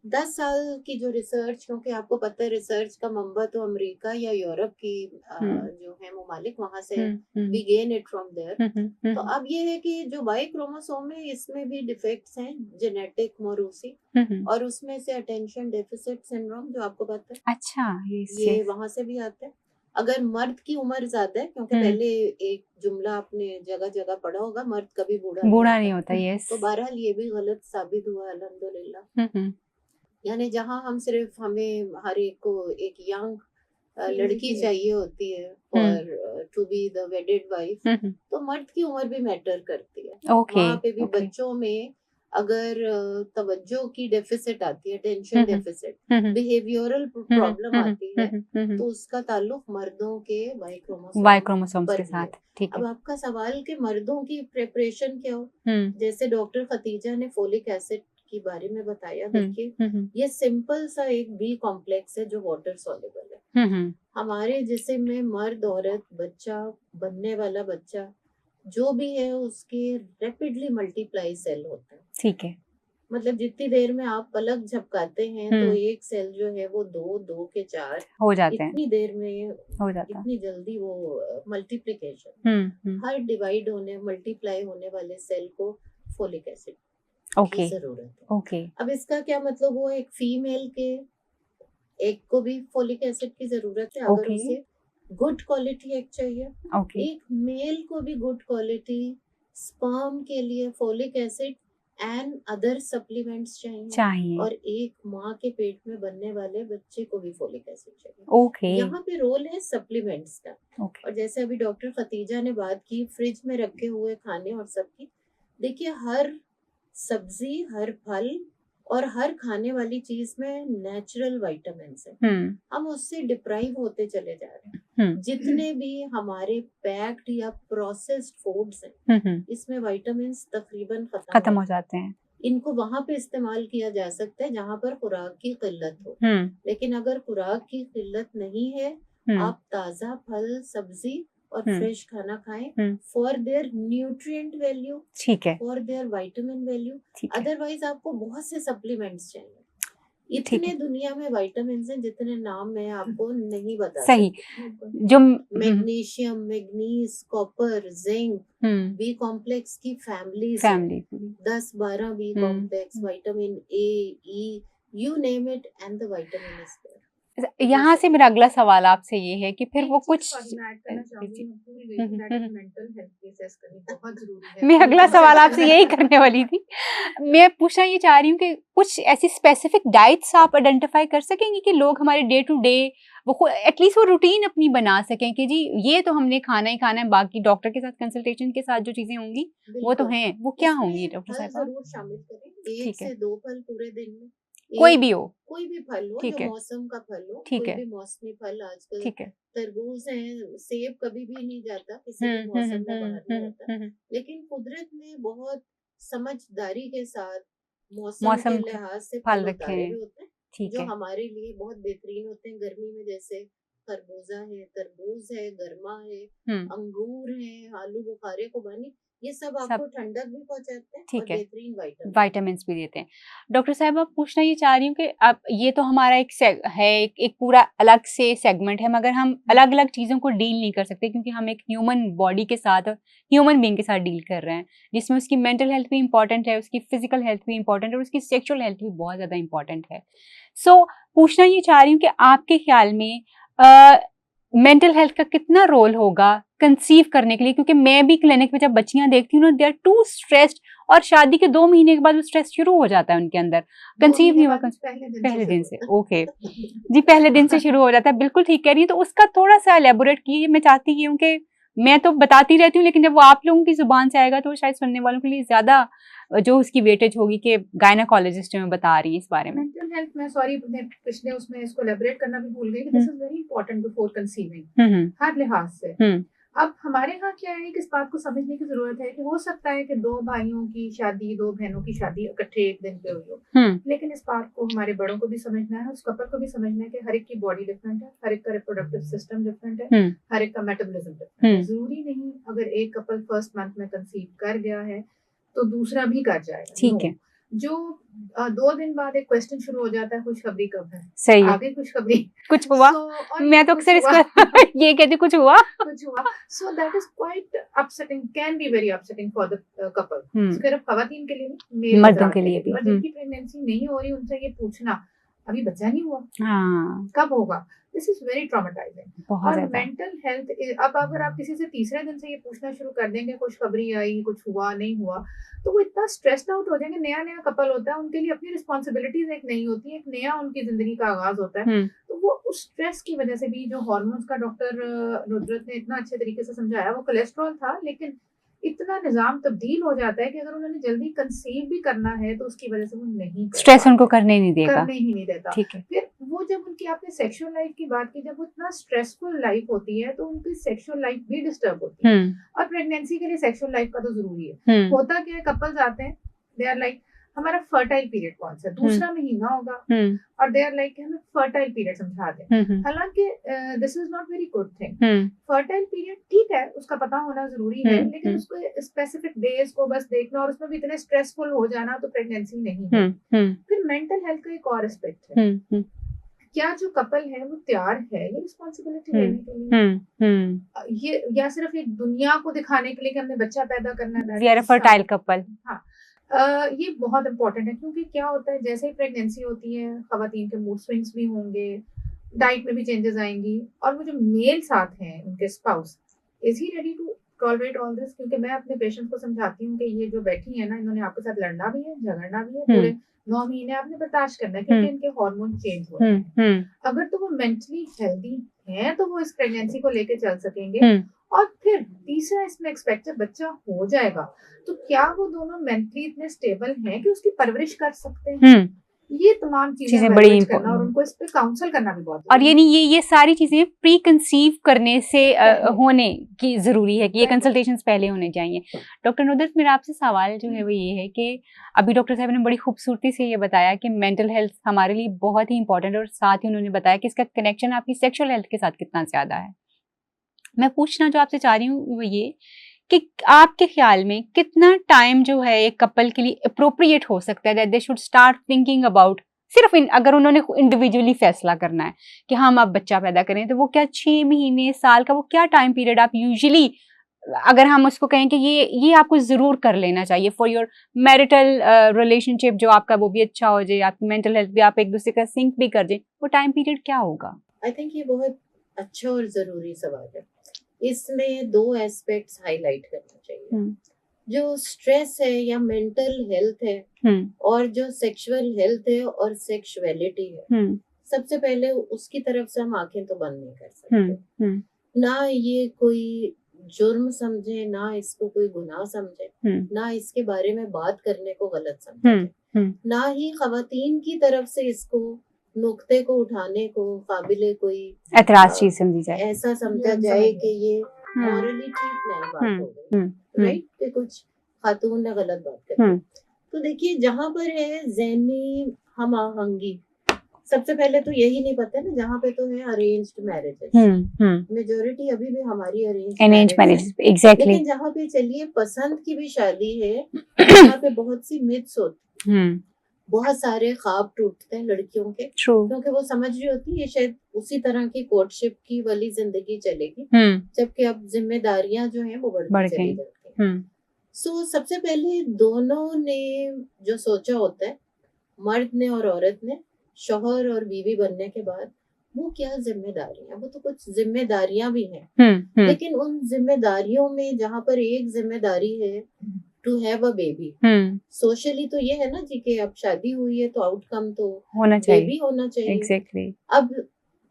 10 साल की जो रिसर्च, क्योंकि आपको पता है रिसर्च का मंबा तो अमेरिका या यूरोप की जो है ममालिक, वहां से we gain it from there. तो अब ये है कि जो वाई क्रोमोसोम है इसमें भी डिफेक्ट्स हैं जेनेटिक मौरूसी, और उसमें से अटेंशन डेफिसिट सिंड्रोम जो आपको पता है। अच्छा, ये वहां से भी आता है। अगर मर्द की उम्र ज्यादा है, क्योंकि पहले एक जुमला आपने जगह जगह पढ़ा होगा, मर्द कभी बूढ़ा नहीं होता। यस, तो बहरहाल ये भी गलत साबित हुआ अल्हम्दुलिल्लाह। यानी जहाँ हम सिर्फ हमें हर एक को एक यंग लड़की चाहिए होती है और to be the wedded wife, तो मर्द की उम्र भी मैटर करती है। वहाँ पे भी बच्चों में अगर तवज्जो की डेफिसिट आती है, टेंशन डेफिसिट, बिहेवियरल प्रॉब्लम आती है, तो उसका ताल्लुक मर्दों के वाई क्रोमोसोम्स के साथ। ठीक अब है। आपका सवाल कि मर्दों की प्रिपरेशन क्या हो, जैसे डॉक्टर खतीजा ने फोलिक एसिड के बारे में बताया, देखिए ये सिंपल सा एक बी कॉम्प्लेक्स है जो वाटर सॉल्युबल है। हमारे जिस्म में मर्द, औरत, बच्चा, बनने वाला बच्चा जो भी है उसके रैपिडली मल्टीप्लाई सेल होते हैं। ठीक है। मतलब जितनी देर में आप पलक झपकाते हैं तो एक सेल जो है वो 2 के 4 हो जाते हैं, इतनी देर में हो जाता है, इतनी जल्दी वो मल्टीप्लिकेशन, हर डिवाइड होने मल्टीप्लाई होने वाले सेल को फोलिक एसिड की जरूरत है। ओके। अब इसका क्या मतलब हुआ, एक फीमेल के एग को भी फोलिक एसिड की जरूरत है अगर उसे गुड क्वालिटी एग चाहिए। एक मेल को भी गुड क्वालिटी स्पर्म के लिए folic acid and other supplements चाहिए। और एक माँ के पेट में बनने वाले बच्चे को भी फोलिक एसिड चाहिए। यहाँ पे रोल है सप्लीमेंट्स का। और जैसे अभी डॉक्टर खतीजा ने बात की फ्रिज में रखे हुए खाने और सबकी, देखिए हर सब्जी, हर फल और हर खाने वाली चीज में नेचुरल विटामिन्स है, हम उससे डिप्राइव होते चले जा रहे हैं। जितने भी हमारे पैक्ड या प्रोसेस्ड फूड्स हैं इसमें विटामिन्स तकरीबन खत्म हो जाते हैं। इनको वहां पे इस्तेमाल किया जा सकता है जहां पर खुराक की किल्लत हो, लेकिन अगर खुराक की किल्लत नहीं है, आप ताजा फल, सब्जी और फ्रेश खाना खाएं फॉर देयर न्यूट्रिएंट वैल्यू, ठीक है, for their vitamin value. Otherwise आपको बहुत से सप्लीमेंट्स चाहिए। इतने दुनिया में विटामिन्स हैं जितने नाम मैं आपको नहीं बता सकती। जो magnesium, manganese, copper, zinc, B complex की family 10-12 B complex, vitamin A, E, you name it and the vitamin is there. यहाँ से मेरा अगला सवाल आपसे ये है कि फिर वो कुछ मैं अगला सवाल आपसे यही करने वाली थी। मैं पूछना ये चाह रही हूँ कि कुछ ऐसी स्पेसिफिक डाइट्स आप आइडेंटिफाई कर सकेंगे कि लोग हमारे डे टू डे वो एटलीस्ट वो रूटीन अपनी बना सकें कि जी ये तो हमने खाना ही खाना है, बाकी डॉक्टर के साथ कंसल्टेशन के साथ जो चीजें होंगी वो तो हैं, वो क्या होंगी डॉक्टर साहब? जरूर शामिल करें, 1 से 2 फल पूरे दिन में, कोई भी हो, कोई भी फल हो जो मौसम का फल हो, कोई भी मौसमी फल। आजकल तरबूज है, सेब कभी भी नहीं जाता, किसी भी मौसम में बाहर नहीं जाता, लेकिन कुदरत ने बहुत समझदारी के साथ मौसम के लिहाज से फल रखे होते हैं जो हमारे लिए बहुत बेहतरीन होते हैं। गर्मी में जैसे खरबूजा है, तरबूज है, गर्मा है, अंगूर है, आलू बुखारे खुबानी, ये सब आपको ठंडक भी पहुंचाते हैं और बेहतरीन विटामिन्स भी देते हैं। डॉक्टर साहब आप पूछना ये चाह रही हूँ कि आप ये तो हमारा एक पूरा अलग से सेगमेंट है, मगर हम अलग अलग चीजों को डील नहीं कर सकते क्योंकि हम एक ह्यूमन बॉडी के साथ, ह्यूमन बीइंग के साथ डील कर रहे हैं, जिसमें उसकी मेंटल हेल्थ भी इंपॉर्टेंट है, उसकी फिजिकल हेल्थ भी इंपॉर्टेंट है और उसकी सेक्सुअल हेल्थ भी बहुत ज्यादा इंपॉर्टेंट है। सो पूछना ये चाह रही हूँ कि आपके ख्याल में मेंटल हेल्थ का कितना रोल होगा कंसीव करने के लिए, क्योंकि मैं भी क्लिनिक में जब बच्चियां देखती हूँ ना, दे आर टू स्ट्रेस्ड और शादी के 2 महीने के बाद वो स्ट्रेस शुरू हो जाता है उनके अंदर, कंसीव नहीं हुआ पहले दिन से। ओके जी, पहले दिन से शुरू हो जाता है, बिल्कुल ठीक कह रही है। तो उसका थोड़ा सा एलेबोरेट कीजिए। मैं चाहती हूँ कि मैं तो बताती रहती हूँ लेकिन जब वो आप लोगों की जुबान से आएगा तो शायद सुनने वालों के लिए ज्यादा जो उसकी वेटेज होगी कि गायनाकोलॉजिस्ट में बता रही है इस बारे में। मेंटल हेल्थ में सॉरी पिछले उसमें इसको एलेबोरेट करना भी भूल गई कि this is very important before conceiving हर लिहाज से। अब हमारे यहाँ क्या है कि इस बात को समझने की जरूरत है कि हो सकता है कि 2 भाइयों की शादी, 2 बहनों की शादी इकट्ठे एक दिन पे हुई हो, लेकिन इस बात को हमारे बड़ों को भी समझना है, उस कपल को भी समझना है कि हर एक की बॉडी डिफरेंट है, हर एक का रिप्रोडक्टिव सिस्टम डिफरेंट है, हर एक का मेटाबॉलिज्म डिफरेंट है। जरूरी नहीं अगर एक कपल फर्स्ट मंथ में कंसीव कर गया है तो दूसरा भी कर जाएगा। ठीक है। जो 2 दिन बाद एक क्वेश्चन शुरू हो जाता है, खुशखबरी कब है? सही आगे खुशखबरी कुछ हुआ? मैं तो अक्सर इसको ये कहती कुछ हुआ। So that is quite upsetting, can be very upsetting for the couple. सिर्फ खवातीन के लिए नहीं, मर्दों के लिए भी। और जिनकी प्रेगनेंसी नहीं हो रही उनसे ये पूछना अभी बच्चा नहीं हुआ, कब होगा, दिस इज वेरी ट्रॉमेटाइजिंग। और मेंटल हेल्थ, अब अगर आप किसी से तीसरे दिन से ये पूछना शुरू कर देंगे खुशखबरी आई, कुछ हुआ नहीं हुआ, तो वो इतना स्ट्रेस्ड आउट हो जाएंगे। नया नया कपल होता है, उनके लिए अपनी रिस्पॉन्सिबिलिटीज एक नई होती है, एक नया उनकी जिंदगी का आगाज होता है, तो वो उस स्ट्रेस की वजह से भी, जो हार्मोन्स का डॉक्टर रुद्रत ने इतना अच्छे तरीके से समझाया, वो कोलेस्ट्रॉल था लेकिन इतना निजाम तब्दील हो जाता है कि अगर उन्होंने जल्दी कंसीव भी करना है तो उसकी वजह से वो नहीं कर स्ट्रेस पाते, उनको करने नहीं देगा, करने ही नहीं देता। ठीक है। फिर वो जब उनकी आपने सेक्सुअल लाइफ की बात की, जब वो इतना स्ट्रेसफुल लाइफ होती है तो उनकी सेक्सुअल लाइफ भी डिस्टर्ब होती है। और प्रेगनेंसी के लिए सेक्सुअल लाइफ का तो जरूरी है। होता क्या है, कपल्स आते हैं, दे आर लाइक हमारा फर्टाइल पीरियड कौन सा, दूसरा महीना होगा, और दे आर लाइक हमें फर्टाइल पीरियड समझा दें। हालांकि this is not very good thing. Fertile period ठीक है, उसका पता होना जरूरी है, लेकिन उसको स्पेसिफिक डेज को बस देखना और उसमें भी इतने स्ट्रेसफुल हो जाना तो प्रेगनेंसी नहीं है। फिर मेंटल हेल्थ का एक और एस्पेक्ट है, क्या जो कपल है वो तैयार है ये रिस्पॉन्सिबिलिटी लेने के लिए, ये या सिर्फ एक दुनिया को दिखाने के लिए कि हमने बच्चा पैदा करना है, फर्टाइल कपल। हाँ, ये बहुत इंपॉर्टेंट है, क्योंकि क्या होता है जैसे ही प्रेगनेंसी होती है खवातीन के मूड स्विंग्स भी होंगे, डाइट में भी चेंजेस आएंगी, और वो जो मेल साथ हैं उनके spouse, is he ready to tolerate all this? क्योंकि मैं अपने पेशेंट को समझाती हूँ कि ये जो बैठी है ना, इन्होंने आपके साथ लड़ना भी है, झगड़ना भी है, पूरे 9 महीने आपने बर्दाश्त करना है, क्योंकि इनके हार्मोन चेंज हो रहे हैं। अगर तो वो मेंटली हेल्दी हैं तो वो इस प्रेगनेंसी को लेके चल सकेंगे। और फिर तीसरा इसमें एक्सपेक्टेड बच्चा हो जाएगा तो क्या वो दोनों मेंटली इतने स्टेबल हैं कि उसकी परवरिश कर सकते हैं? ये तमाम चीजें बड़ी इम्पोर्टेंट, और उनको इस पे काउंसल करना भी बहुत, और यानी ये सारी चीजें प्री कंसीव करने से होने की जरूरी है कि ये कंसल्टेशंस पहले होने चाहिए। डॉक्टर नुदरत, मेरा आपसे सवाल जो है वो ये है कि अभी डॉक्टर साहब ने बड़ी खूबसूरती से ये बताया कि मेंटल हेल्थ हमारे लिए बहुत ही इंपॉर्टेंट है, और साथ ही उन्होंने बताया कि इसका कनेक्शन आपकी सेक्सुअल हेल्थ के साथ कितना ज्यादा है। मैं पूछना जो आपसे चाह रही हूँ वो ये कि आपके ख्याल में कितना टाइम जो है एक कपल के लिए अप्रोप्रिएट हो सकता है that they should start thinking about, सिर्फ अगर उन्होंने इंडिविजुअली फैसला करना है कि हम अब बच्चा पैदा करें, तो वो क्या 6 महीने, साल का, वो क्या टाइम पीरियड आप यूजुअली, अगर हम उसको कहें कि ये आपको जरूर कर लेना चाहिए फॉर योर मैरिटल रिलेशनशिप, जो आपका वो भी अच्छा हो जाए, आपकी मेंटल हेल्थ भी, आप एक दूसरे का सिंक भी कर जाए, वो टाइम पीरियड क्या होगा? आई थिंक ये बहुत अच्छा और जरूरी सवाल है। इसमें 2 एस्पेक्ट्स हाईलाइट करना चाहिए। जो स्ट्रेस है या मेंटल हेल्थ है और जो सेक्सुअल हेल्थ है और सेक्सुअलिटी है, सबसे पहले उसकी तरफ से हम आंखें तो बंद नहीं कर सकते। ना ये कोई जुर्म समझे, ना इसको कोई गुनाह समझे, ना इसके बारे में बात करने को गलत समझे, ना ही खवातीन की तरफ से इसको नुक्ते को उठाने को काबिले कोई एतराज चीज समझी जाए, ऐसा समझा जाए कि ये मॉरली ठीक नहीं बात हो गई, राइट, कि कुछ खातून ने गलत बात कर दी। तो देखिए, जहाँ पर है ज़हनी हम आहंगी, सबसे पहले तो यही नहीं पता है ना, जहाँ पे तो है अरेंज्ड मैरिजेस, मेजोरिटी अभी भी हमारी अरेंज्ड मैरिजेस, एग्जैक्टली। लेकिन जहाँ पे चलिए पसंद की भी शादी है, यहाँ पे बहुत सी मिथ्स होती हैं, बहुत सारे ख्वाब टूटते हैं लड़कियों के, क्योंकि वो समझ रही होती है शायद उसी तरह की कोर्टशिप की वाली जिंदगी चलेगी, जबकि अब जिम्मेदारियां जो हैं वो बढ़ती चली जाती हैं। सो सबसे पहले दोनों ने जो सोचा होता है, मर्द ने और औरत ने, शौहर और बीवी बनने के बाद, वो क्या जिम्मेदारियां, वो तो कुछ जिम्मेदारियां भी हैं, लेकिन उन जिम्मेदारियों में जहाँ पर एक जिम्मेदारी है to have a baby, socially तो ये है ना जी कि अब शादी हुई है तो आउटकम तो होना चाहिए, बेबी होना चाहिए। एग्जैक्टली। अब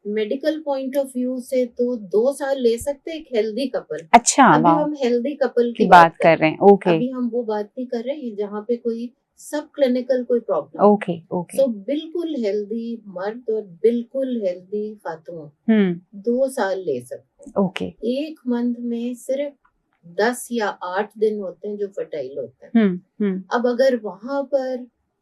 मेडिकल पॉइंट ऑफ व्यू से तो 2 साल ले सकते एक हेल्दी कपल। अच्छा, अभी हम हेल्दी कपल की बात कर रहे हैं, ओके। अभी हम वो बात नहीं कर रहे हैं जहाँ पे कोई सब क्लिनिकल कोई प्रॉब्लम, ओके ओके। सो बिल्कुल हेल्दी मर्द और बिल्कुल हेल्दी खातून 2 साल ले सकते हैं, ओके। एक मंथ में सिर्फ 10 या 8 दिन होते हैं जो फर्टाइल होते हैं। अब अगर वहां पर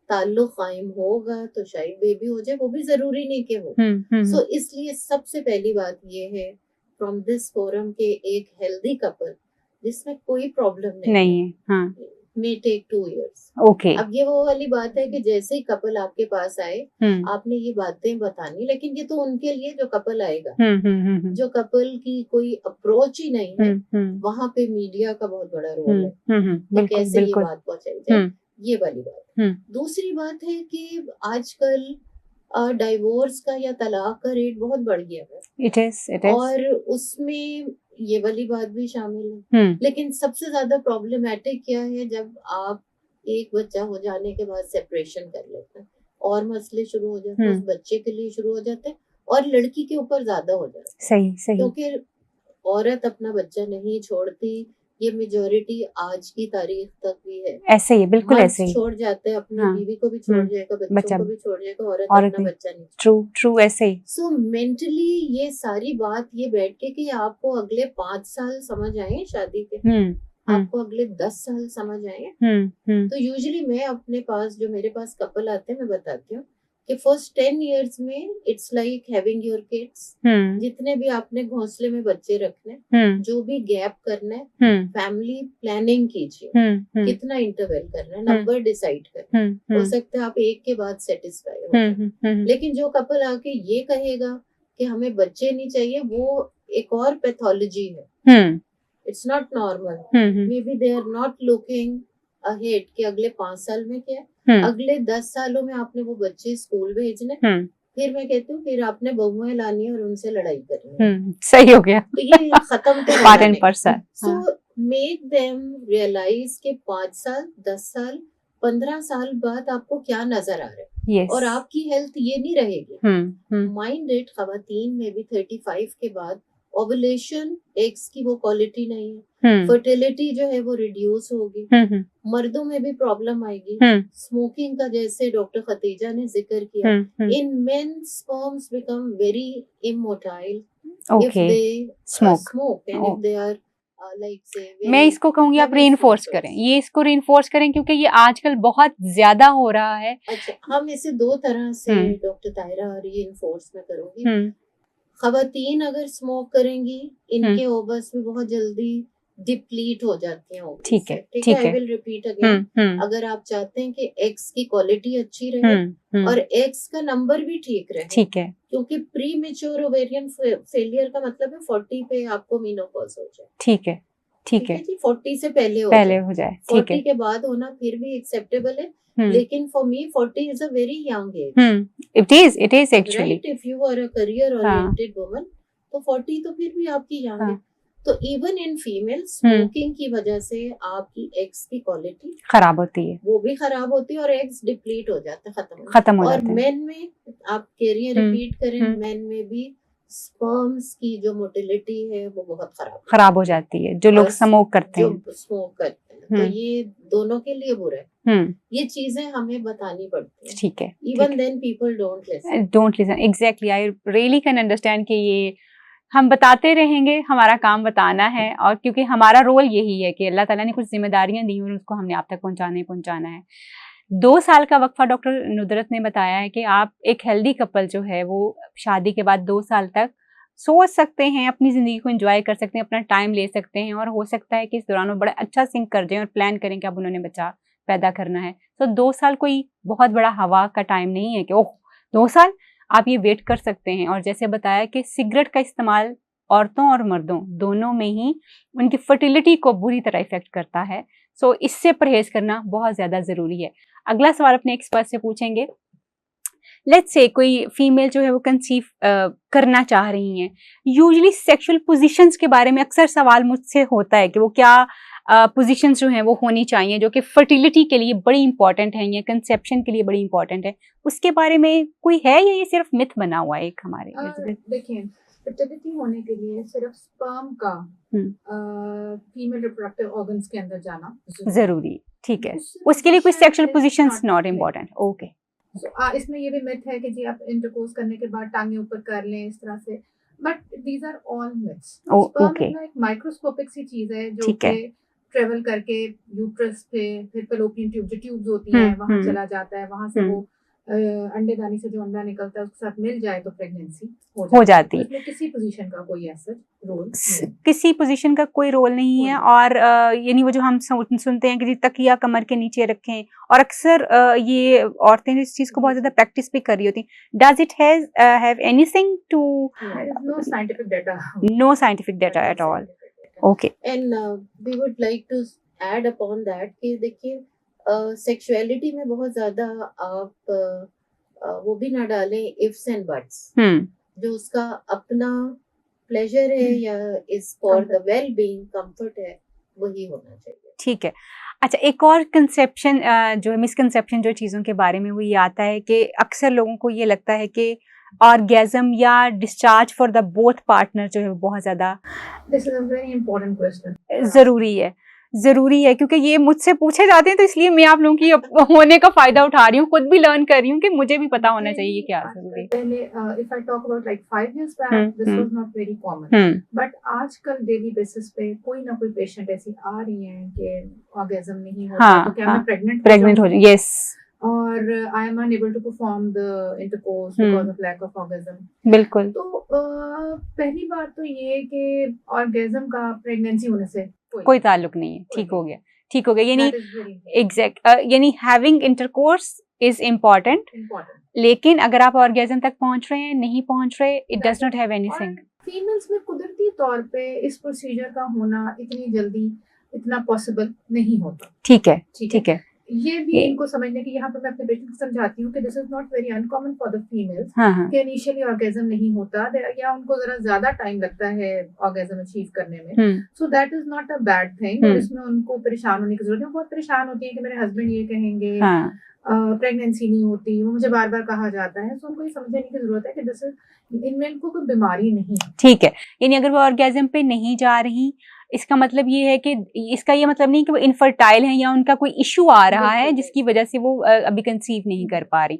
ताल्लुक कायम होगा तो शायद बेबी हो जाए, वो भी जरूरी नहीं कि हो। सो इसलिए सबसे पहली बात ये है फ्रॉम दिस फोरम के एक हेल्दी कपल जिसमें कोई प्रॉब्लम नहीं है, हाँ, may take 2 years। ओके। अब ये वो वाली बात है कि जैसे ही कपल आपके पास आए, आपने ये बातें बतानी, लेकिन ये तो उनके लिए जो कपल आएगा, जो कपल की कोई अप्रोच ही नहीं है, वहाँ पे मीडिया का बहुत बड़ा रोल है, कैसे ये बात पहुंचाई जाए, ये वाली बात। दूसरी बात है कि आजकल डाइवोर्स का या तलाक का रेट बहुत बढ़ गया है, it is। और उसमें ये वाली बात भी शामिल है। लेकिन सबसे ज्यादा प्रॉब्लमेटिक क्या है, जब आप एक बच्चा हो जाने के बाद सेपरेशन कर लेते हैं और मसले शुरू हो जाते हैं, उस बच्चे के लिए शुरू हो जाते हैं और लड़की के ऊपर ज्यादा हो जाता है। सही सही। क्योंकि औरत अपना बच्चा नहीं छोड़ती, ये मेजॉरिटी आज की तारीख तक भी है। ऐसे ही, बिल्कुल ऐसे ही छोड़ जाते हैं, अपनी हाँ। बीवी को भी छोड़ जाएगा, बच्चों को भी छोड़ जाएगा, औरत अपना बच्चा नहीं। ट्रू ऐसे ही। सो मेंटली ये सारी बात ये बैठ के कि आपको अगले 5 साल समझ आए शादी के, आपको अगले 10 साल समझ आए, तो यूजुअली मैं अपने पास, जो मेरे पास कपल आते हैं, मैं बताती हूँ कि फर्स्ट 10 years में it's like having your kids. जितने भी आपने घोंसले में बच्चे रखने, जो भी गैप करना है, फैमिली प्लानिंग कीजिए, कितना इंटरवल करना है, नंबर डिसाइड करना। हो सकता है आप एक के बाद सेटिस्फाई हो जाए, लेकिन जो कपल आके ये कहेगा कि हमें बच्चे नहीं चाहिए, वो एक और पैथोलॉजी है। It's not normal. Maybe they are not looking ahead कि अगले 5 साल में क्या है, अगले 10 सालों में आपने वो बच्चे स्कूल भेजने, फिर मैं कहती हूँ फिर आपने बहुएं लानी है और उनसे लड़ाई करनी। सही हो गया। तो ये खत्म तो part and parcel. So make them realise के 5 साल 10 साल 15 साल बाद आपको क्या नजर आ रहा है, और आपकी हेल्थ ये नहीं रहेगी। माइंड इट, खवातीन में भी 35 के बाद ओवुलेशन एग्स की वो क्वालिटी नहीं है, फर्टिलिटी जो है वो रिड्यूस होगी, मर्दों में भी प्रॉब्लम आएगी। स्मोकिंग का जैसे डॉक्टर खतीजा ने जिक्र किया, in men sperms become very immotile if they smoke and if they are मैं इसको कहूंगी आप रीइंफोर्स करें, ये इसको रीइंफोर्स करें, क्योंकि ये आजकल बहुत ज्यादा हो रहा है। अच्छा, हम इसे 2 तरह से डॉक्टर ताहिरा रीइंफोर्स में करूंगी। खवातीन अगर स्मोक करेंगी, इनके ओवस भी बहुत जल्दी डिप्लीट हो जाती हैं। ठीक है, आई विल रिपीट अगेन। अगर आप चाहते हैं कि एग्स की क्वालिटी अच्छी रहे और एग्स का नंबर भी ठीक रहे, ठीक है, क्योंकि प्री मेच्योर ओवेरियन फेलियर का मतलब है 40 पे आपको मेनोपॉज हो जाए। ठीक है, ठीक है जी, 40 से पहले हो जाए। 40 के बाद होना फिर भी एक्सेप्टेबल है, लेकिन for me 40 is a very young age. It is actually. Right, if you are a career oriented woman, तो 40 तो फिर भी आपकी young है। तो इवन इन फीमेल स्मोकिंग की वजह से आपकी एग्स की क्वालिटी खराब होती है, वो भी खराब होती है और एग्स डिप्लीट हो जाते हैं, खत्म हो जाते हैं। और मेन में आप कैरियर रिपीट करें, मेन में भी स्पर्म्स की जो मोटिलिटी है वो बहुत खराब हो जाती है, जो लोग स्मोक करते हैं। तो ये दोनों के लिए बुरा है। ये चीजें हमें बतानी पड़ती है, ठीक है। Even then people don't listen. Exactly, I really can understand कि ये हम बताते रहेंगे, हमारा काम बताना है, और क्योंकि हमारा रोल यही है कि अल्लाह ताला ने कुछ जिम्मेदारियां दी और उसको हमने आप तक पहुंचाना है। 2 साल का वक्फा डॉक्टर नुदरत ने बताया है कि आप एक हेल्दी कपल जो है वो शादी के बाद 2 साल तक सोच सकते हैं, अपनी ज़िंदगी को एंजॉय कर सकते हैं, अपना टाइम ले सकते हैं, और हो सकता है कि इस दौरान वो बड़ा अच्छा सिंक कर जाएं और प्लान करें कि अब उन्होंने बच्चा पैदा करना है। तो 2 साल कोई बहुत बड़ा हवा का टाइम नहीं है कि ओह 2 साल, आप ये वेट कर सकते हैं। और जैसे बताया कि सिगरेट का इस्तेमाल औरतों और मर्दों दोनों में ही उनकी फर्टिलिटी को बुरी तरह इफेक्ट करता है। सो इससे परहेज करना बहुत ज़्यादा ज़रूरी है। अगला सवाल अपने एक्सपर्ट से पूछेंगे। लेट्स से कोई फीमेल जो है वो कंसीव करना चाह रही हैं, यूजुअली सेक्सुअल पोजीशंस के बारे में अक्सर सवाल मुझसे होता है कि वो क्या पोजीशंस जो हैं वो होनी चाहिए जो कि फर्टिलिटी के लिए बड़ी इंपॉर्टेंट है या कंसेप्शन के लिए बड़ी इंपॉर्टेंट है, उसके बारे में कोई है या ये सिर्फ मिथ बना हुआ है एक हमारे? देखिए, फर्टिलिटी होने के लिए सिर्फ स्पर्म का फीमेल रिप्रोडक्टिव ऑर्गन्स के अंदर जाना जरूरी, ठीक है, उसके लिए कोई sexual positions not important. Okay, इसमें ये भी मिथ है कि जी आप इंटरकोर्स करने के बाद टांगे ऊपर कर लें इस तरह से, but these are all myths. Sperm एक माइक्रोस्कोपिक सी चीज है जो कि ट्रेवल करके यूट्रस पे, फिर फैलोपियन ट्यूब जो ट्यूब्स होती हैं वहां चला जाता है, वहां से वो अंडेदानी से जो अंडा निकलता है उसके साथ मिल जाए तो प्रेगनेंसी हो जाती है। इसमें किसी पोजीशन का कोई ऐसा रोल, किसी पोजीशन का कोई रोल नहीं है। और यानी वो जो हम सुनते हैं कि तकिया कमर के नीचे रखें, और अक्सर ये औरतें इस चीज को बहुत ज्यादा प्रैक्टिस भी कर रही होती हैं। Does it have anything to? No scientific data, no scientific data at all. Okay, and we would like to add upon that कि देखिए सेक्सुअलिटी में बहुत ज्यादा आप वो भी ना डालें इफ्स एंड बट्स। जो उसका अपना प्लेजर है या is for the well being comfort है, वही होना चाहिए। ठीक है। अच्छा, एक और कंसेप्शन जो मिसकंसेप्शन जो चीज़ों के बारे में वो ये आता है कि अक्सर लोगों को ये लगता है कि ऑर्गेज्म या discharge for the both partner जो है वो बहुत ज्यादा this is a very important question. जरूरी है क्योंकि ये मुझसे पूछे जाते हैं, तो इसलिए मैं आप लोगों की होने का फायदा उठा रही हूँ, खुद भी लर्न कर रही हूँ कि मुझे भी पता होना चाहिए क्या जरूरी है। पहले if I talk about like 5 years back this was not very common, but आजकल डेली बेसिस पे कोई ना कोई पेशेंट ऐसी आ रही है कि ऑर्गेज्म नहीं होता, तो क्या मैं प्रेग्नेंट हो जाऊं? यस, और I am unable to perform the intercourse because of lack of orgasm. बिल्कुल। तो पहली बात तो ये कि ऑर्गेज्म का प्रेगनेंसी होने से कोई ताल्लुक नहीं है, ठीक हो गया, यानी एग्जैक्ट, यानी हैविंग इंटरकोर्स इज इम्पोर्टेंट, लेकिन अगर आप ऑर्गेज्म तक पहुंच रहे हैं, नहीं पहुंच रहे, it does not have anything. Females में कुदरती तौर पे इस प्रोसीजर का होना इतनी जल्दी इतना पॉसिबल नहीं होता। ठीक है, ये भी इनको समझने की, यहाँ पर मैं अपने पेशेंट को समझाती हूँ कि this is not very uncommon for the females कि इनिशियली ऑर्गेज्म नहीं होता या उनको जरा ज्यादा टाइम लगता है ऑर्गेज्म अचीव करने में, so that is not a bad thing. और इसमें उनको परेशान होने की जरूरत है। बहुत परेशान होती है कि मेरे हस्बैंड ये कहेंगे प्रेगनेंसी नहीं होती, वो मुझे बार बार कहा जाता है। सो उनको ये समझने की जरूरत है कि दिस इज, इनमें इनको कोई बीमारी नहीं है। ठीक है, यानी अगर वो ऑर्गेज्म पे नहीं जा रही, इसका मतलब ये है कि इसका ये मतलब नहीं कि वो इनफर्टाइल है या उनका कोई इशू आ रहा है जिसकी वजह से वो अभी कंसीव नहीं कर पा रही।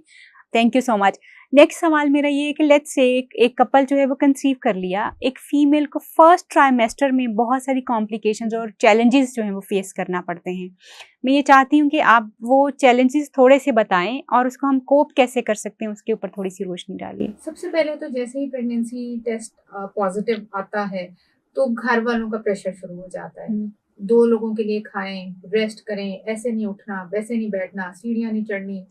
Thank you so much. Next सवाल मेरा ये है कि लेट्स से एक कपल जो है वो कंसीव कर लिया, एक फीमेल को फर्स्ट ट्राइमेस्टर में बहुत सारी कॉम्प्लिकेशंस और चैलेंजेस जो हैं वो फेस करना पड़ते हैं। मैं ये चाहती हूँ कि आप वो चैलेंजेस थोड़े से बताएं और उसको हम कोप कैसे कर सकते हैं उसके ऊपर थोड़ी सी रोशनी डालिए। सबसे पहले तो जैसे ही प्रेगनेंसी टेस्ट पॉजिटिव आता है तो घर वालों का प्रेशर शुरू हो जाता है। 2 लोगों के लिए खाएं, रेस्ट करें, ऐसे नहीं उठना, वैसे नहीं बैठना, सीढ़ियां नहीं चढ़नी।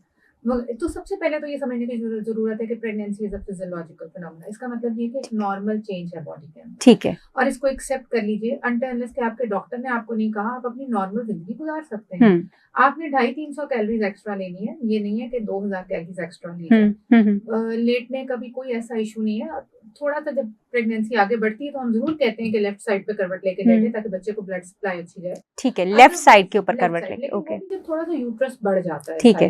तो सबसे पहले तो ये समझने की जरूरत है कि pregnancy is a physiological phenomena. इसका मतलब ये कि एक नॉर्मल चेंज है बॉडी के अंदर। ठीक है, और इसको एक्सेप्ट कर लीजिए। अनटिल अनलेस कि आपके डॉक्टर ने आपको नहीं कहा, आप अपनी नॉर्मल जिंदगी गुजार सकते हैं। आपने 250-300 कैलोरीज एक्स्ट्रा लेनी है, ये नहीं है कि 2000 कैलोरीज एक्स्ट्रा लीजिए। लेटने का भी कोई ऐसा इशू नहीं है। थोड़ा सा जब प्रेगनेंसी आगे बढ़ती है तो हम जरूर कहते हैं कि लेफ्ट साइड पे करवट लेके लेटे ताकि बच्चे को ब्लड सप्लाई अच्छी जाए। ठीक है, लेफ्ट साइड के ऊपर करवट लेके। ओके, जब थोड़ा सा यूट्रस बढ़ जाता है, ठीक है,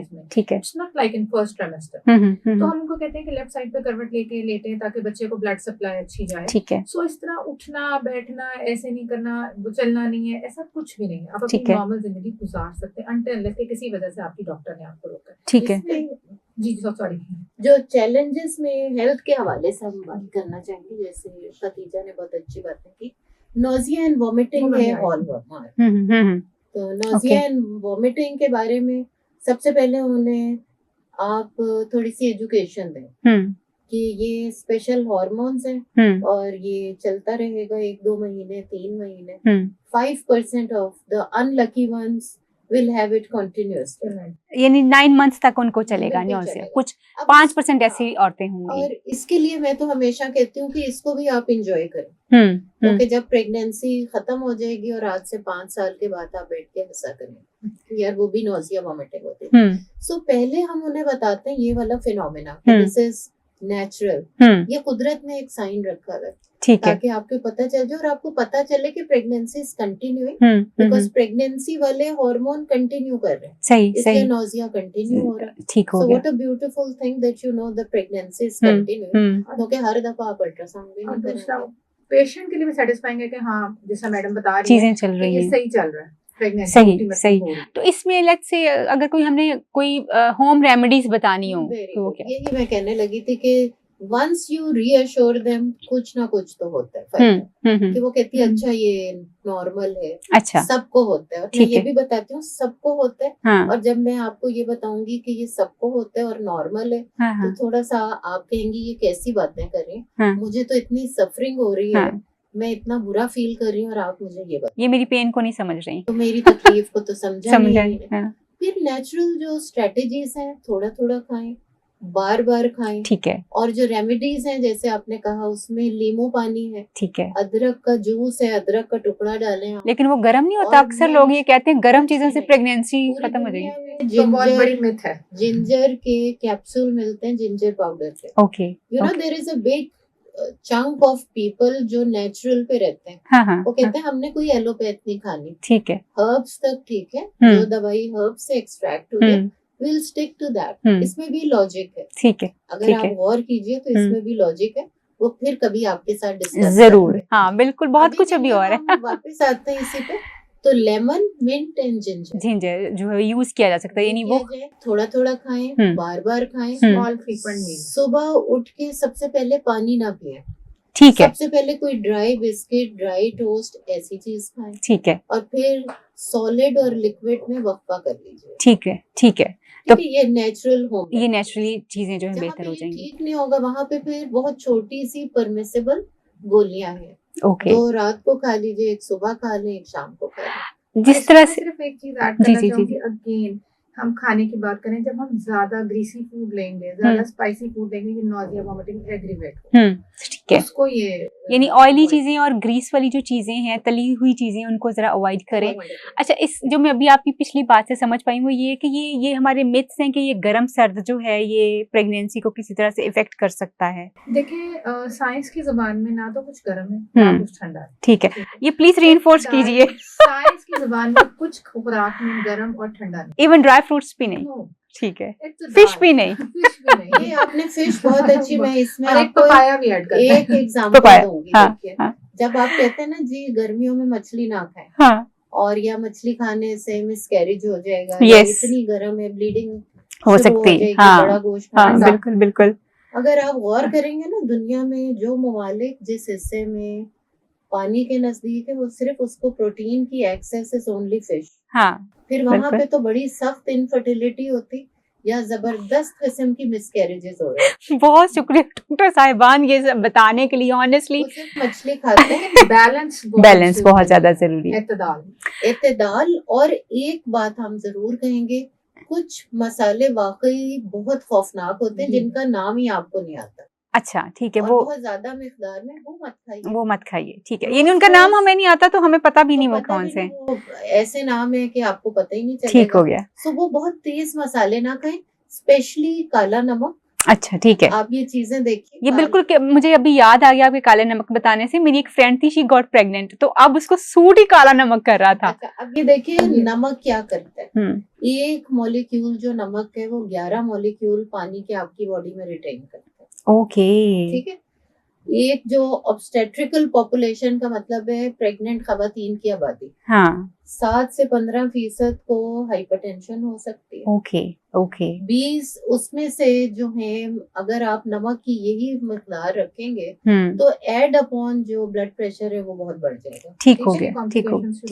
it's not like in first trimester, तो हम उनको कहते हैं कि लेफ्ट साइड पे करवट लेके लेटे ताकि बच्चे को ब्लड सप्लाई अच्छी जाए। ठीक है, सो इस तरह उठना बैठना ऐसे नहीं करना, चलना नहीं है, ऐसा कुछ भी नहीं है। आप अपनी नॉर्मल जिंदगी गुजार सकते हैं अनटिल अनलेस कि किसी वजह से आपकी डॉक्टर ने आपको रोका। ठीक है जी, सॉरी। जो चैलेंजेस में हेल्थ के हवाले से हम बात करना चाहेंगे, जैसे खतीजा ने बहुत अच्छी बातें की, नोजिया एंड वॉमिटिंग है हॉलमार्क। तो नोजिया एंड वॉमिटिंग के बारे में सबसे पहले उन्हें आप थोड़ी सी एजुकेशन दें कि ये स्पेशल हॉर्मोन्स हैं और ये चलता रहेगा 1-2 महीने 3 महीने। 5% of the unlucky ones will have it continuously, यानी 9 months तक उनको चलेगा नोजिया। कुछ 5% ऐसी औरतें होंगी। और इसके लिए मैं तो हमेशा कहती हूँ कि इसको भी आप इंजॉय करें, क्योंकि जब प्रेगनेंसी खत्म हो जाएगी और आज से 5 साल के बाद आप बैठ के हंसा करें यार वो भी नोजिया वॉमिटिंग होती है। सो पहले हम उन्हें बताते हैं ये वाला फिनोमेना, दिस इज नेचुरल, ये कुदरत ने एक साइन रखा है ताकि आपको पता चल जाए और आपको पता चले कि pregnancy is continuing, because pregnancy वाले हार्मोन कंटिन्यू कर रहे हैं, सही इसलिए नोजिया कंटिन्यू हो रहा है। ठीक हो गया। So what a beautiful thing that you know the pregnancy is continuing, क्योंकि हर दफा आप अल्ट्रासाउंड भी नहीं करेंगे। पेशेंट के लिए भी सेटिस्फाइंग है कि हाँ जैसा मैडम बता रही चीजें चल रही हैं, सही चल रहा है, सही। तो इसमें लेट्स से अगर कोई हमने कोई होम रेमेडीज बतानी हो तो वो क्या? यही मैं कहने लगी थी कि once you reassure them कुछ ना कुछ तो होता है फायदा, कि वो कहती है अच्छा ये नॉर्मल है, अच्छा सबको होता है। और मैं ये भी बताती हूँ सबको होता है। हाँ। और जब मैं आपको ये बताऊंगी कि ये सबको होता है और नॉर्मल है, तो थोड़ा सा आप कहेंगी ये कैसी बातें करें, मुझे तो इतनी सफरिंग हो रही है, मैं इतना बुरा फील कर रही हूँ और आप मुझे ये बताओ, ये मेरी पेन को नहीं समझ रही, तो मेरी तकलीफ को तो समझा नहीं। फिर नेचुरल जो स्ट्रेटेजीज हैं, थोड़ा थोड़ा खाएं, बार बार खाएं, ठीक है। और जो रेमेडीज हैं जैसे आपने कहा उसमें लीमू पानी है, ठीक है, अदरक का जूस है, अदरक का टुकड़ा डालें आप। लेकिन वो गर्म नहीं होता, अक्सर लोग ये कहते हैं गर्म चीजों से प्रेगनेंसी खत्म हो जाएगी। जिंजर बड़ी मिथ है, जिंजर के कैप्सूल मिलते हैं, जिंजर पाउडर के। Okay, you know there is a big chunk of people जो नेचुरल पे रहते हैं, वो कहते हैं हमने कोई एलोपैथ नहीं खानी, ठीक है, हर्ब्स तक ठीक है, जो दवाई हर्ब्स से एक्सट्रैक्ट हुई है विल स्टिक टू दैट। इसमें भी लॉजिक है, ठीक है, अगर आप गौर कीजिए तो इसमें भी लॉजिक है, वो फिर कभी आपके साथ डिस्कस जरूर। हाँ बिल्कुल, बहुत कुछ अभी और है। वापस आते हैं इसी पे, तो लेमन, मिंट एंड जिंजर जो है यूज किया जा सकता है, यानी वो थोड़ा थोड़ा खाएं, बार बार खाएं, स्मॉल फ्रीक्वेंट मील। सुबह उठ के सबसे पहले पानी ना पिएं, ठीक है। सबसे पहले कोई ड्राई बिस्किट, ड्राई टोस्ट ऐसी चीज खाएं, ठीक है। और फिर सॉलिड और लिक्विड में वक्फा कर लीजिए। ठीक है, ठीक है। तो ये नेचुरल हो, ये नेचुरली चीजें जो है बेहतर हो जाएंगी। ठीक नहीं होगा वहाँ पे फिर बहुत छोटी सी परमिसेबल गोलियां हैं, ओके। 2 रात को खा लीजिए, 1 सुबह खा लें, 1 शाम को खा लें। जिस तरह से सिर्फ एक चीज ऐड करना चाहूंगी, अगेन हम खाने की बात करें, जब हम ज्यादा ग्रीसी फूड लेंगे, ज्यादा स्पाइसी फूड लेंगे, ये नॉजिया, वोमिटिंग, एग्रीवेट, ठीक है, उसको ये यानी ऑयली चीजें और ग्रीस वाली जो चीजें हैं, तली हुई चीजें, उनको जरा अवॉइड करें। अच्छा, इस जो मैं अभी आपकी पिछली बात से समझ पाई हूँ ये कि ये हमारे मिथ्स हैं कि ये गर्म सर्द जो है ये प्रेगनेंसी को किसी तरह से इफेक्ट कर सकता है। देखिए साइंस की जुबान में ना तो कुछ गर्म है ना कुछ ठंडा है। ठीक है, ये प्लीज रीइंफोर्स कीजिए। साइंस की जुबान में कुछ खुराक में गर्म और ठंडा नहीं, इवन ड्राई फ्रूट्स भी नहीं, ठीक है, फिश भी नहीं। ये आपने फिश बहुत अच्छी, मैं इसमें आपको पपाया भी ऐड करते हैं। एक एग्जांपल दूंगी। देखिए, जब आप कहते हैं ना जी गर्मियों में मछली ना खाएं, और या मछली खाने से मिसकैरेज हो जाएगा, या इतनी गर्म है ब्लीडिंग हो सकती है, बड़ा गोश्त, बिल्कुल बिल्कुल। अगर आप गौर करेंगे ना, दुनिया में जो ममालिक जिस हिस्से में पानी के नजदीक है, वो सिर्फ उसको प्रोटीन की एक्सेस इज ओनली फिश। फिर वहां पे तो बड़ी सख्त इनफर्टिलिटी होती या जबरदस्त किस्म की मिसकैरेजेस हो रही है। बहुत शुक्रिया डॉक्टर साहिबान ये सब बताने के लिए। ऑनेस्टली मछली खाते हैं, बैलेंस बहुत ज्यादा जरूरी है, एतदाल। और एक बात हम जरूर कहेंगे, कुछ मसाले वाकई बहुत खौफनाक होते हैं जिनका नाम ही आपको नहीं आता। अच्छा, ठीक है, वो बहुत ज्यादा मिकदार में वो मत खाइए, ठीक है, यानी उनका नाम हमें नहीं आता तो हमें पता भी नहीं वो कौन से। ऐसे नाम है कि आपको पता ही नहीं चलेगा। ठीक हो गया। सो वो बहुत तेज मसाले ना खाएं, स्पेशली काला नमक। अच्छा, ठीक है, आप ये चीजें देखिए। ये बिल्कुल मुझे अभी याद आ गया आपके काले नमक बताने से। मेरी एक फ्रेंड थी, शी गॉट प्रेग्नेंट, तो अब उसको सूट ही काला नमक कर रहा था। अब ये देखिए नमक क्या करता है। एक मॉलिक्यूल जो नमक है वो 11 मॉलिक्यूल पानी के आपकी बॉडी में रिटेन करता है। ओके, ठीक है। एक जो ऑब्स्टेट्रिकल पॉपुलेशन का मतलब है प्रेग्नेंट खवातीन की आबादी, 7 से 15% को हाइपरटेंशन हो सकती है। ओके 20 उसमें से जो है, अगर आप नमक की यही मकदार रखेंगे तो एड अपॉन जो ब्लड प्रेशर है वो बहुत बढ़ जाएगा। ठीक हो गया।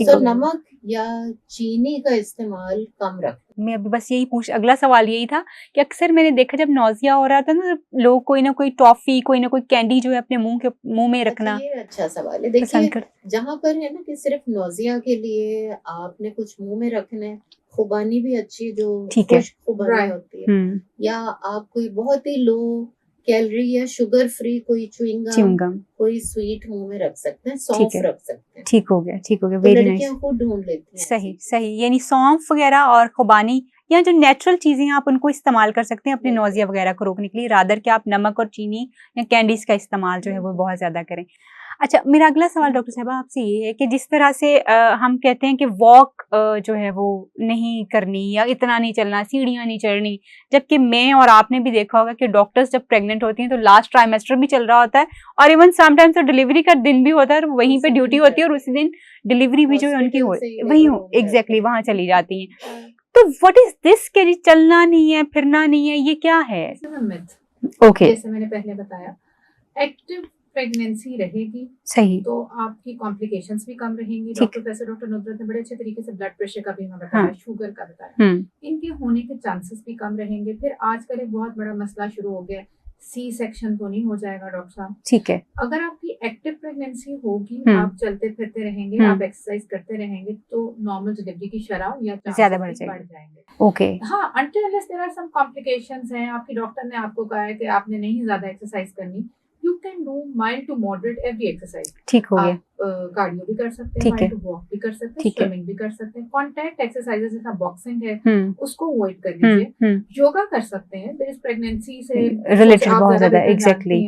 तो नमक या चीनी का इस्तेमाल कम रखें। मैं अभी बस यही अगला सवाल यही था कि अक्सर मैंने देखा जब नौजिया हो रहा था ना, लोग कोई ना कोई टॉफी, कोई ना कोई कैंडी जो है अपने मुंह में रखना। ये अच्छा सवाल है। देखिए जहाँ पर है ना कि सिर्फ नौजिया के लिए आपने कुछ मुंह में रखना है, खुबानी भी अच्छी जो खुश्क खुबानी होती है, या आप कोई बहुत ही लो कैलोरी या शुगर फ्री कोई च्युइंगम, कोई स्वीट मुंह में रख सकते हैं, सौंफ रख सकते हैं। ठीक हो गया। Very nice. लड़कियां को ढूंढ लेती हैं। सही, यानी सौंफ वगैरह और खुबानी या जो नेचुरल चीजें आप उनको इस्तेमाल कर सकते हैं अपने नौजिया वगैरह को रोकने के लिए, रादर कि आप नमक और चीनी या कैंडीज का इस्तेमाल जो है वो बहुत ज्यादा करें। अच्छा, मेरा अगला सवाल डॉक्टर साहबा आपसे ये है कि जिस तरह से हम कहते हैं कि वॉक जो है वो नहीं करनी या इतना नहीं चलना, सीढ़ियाँ नहीं चढ़नी, जबकि मैं और आपने भी देखा होगा कि डॉक्टर्स जब प्रेग्नेंट होती हैं तो लास्ट ट्राइमेस्टर भी चल रहा होता है, और इवन समटाइम्स तो डिलीवरी का दिन भी होता है और वहीं पे ड्यूटी होती है, और उसी दिन डिलीवरी भी जो है उनकी वहीं एग्जैक्टली वहां चली जाती है। तो व्हाट इज दिस कि चलना नहीं है, फिरना नहीं है, ये क्या है? ओके, जैसे मैंने पहले बताया, एक्टिव प्रेगनेंसी रहेगी सही तो आपकी कॉम्प्लिकेशंस भी कम रहेंगी। डॉक्टर नुसरत ने बड़े अच्छे तरीके से ब्लड प्रेशर का भी हमें बताया, शुगर का बताया, इनके होने के चांसेस भी कम रहेंगे। फिर आजकल एक बहुत बड़ा मसला शुरू हो गया, सी सेक्शन तो नहीं हो जाएगा डॉक्टर साहब। ठीक है, अगर आपकी एक्टिव प्रेगनेंसी होगी, आप चलते फिरते रहेंगे, आप एक्सरसाइज करते रहेंगे, तो नॉर्मल डिलीवरी की शरह या ज्यादा बढ़ जाएंगे। ओके, हाँ, until unless there are some complications हैं, आपकी डॉक्टर ने आपको कहा है कि आपने नहीं ज्यादा एक्सरसाइज करनी, you can do mild to moderate every exercise। ठीक हो गया। कार्डियो भी कर सकते हैं, माइल्ड टू वॉक भी कर सकते हैं, स्विमिंग भी कर सकते हैं, कॉन्टैक्ट एक्सरसाइजेस जैसा बॉक्सिंग है उसको अवॉइड कर लीजिए, योगा कर सकते हैं। देयर इज प्रेगनेंसी से रिलेटेड बहुत ज्यादा एग्जैक्टली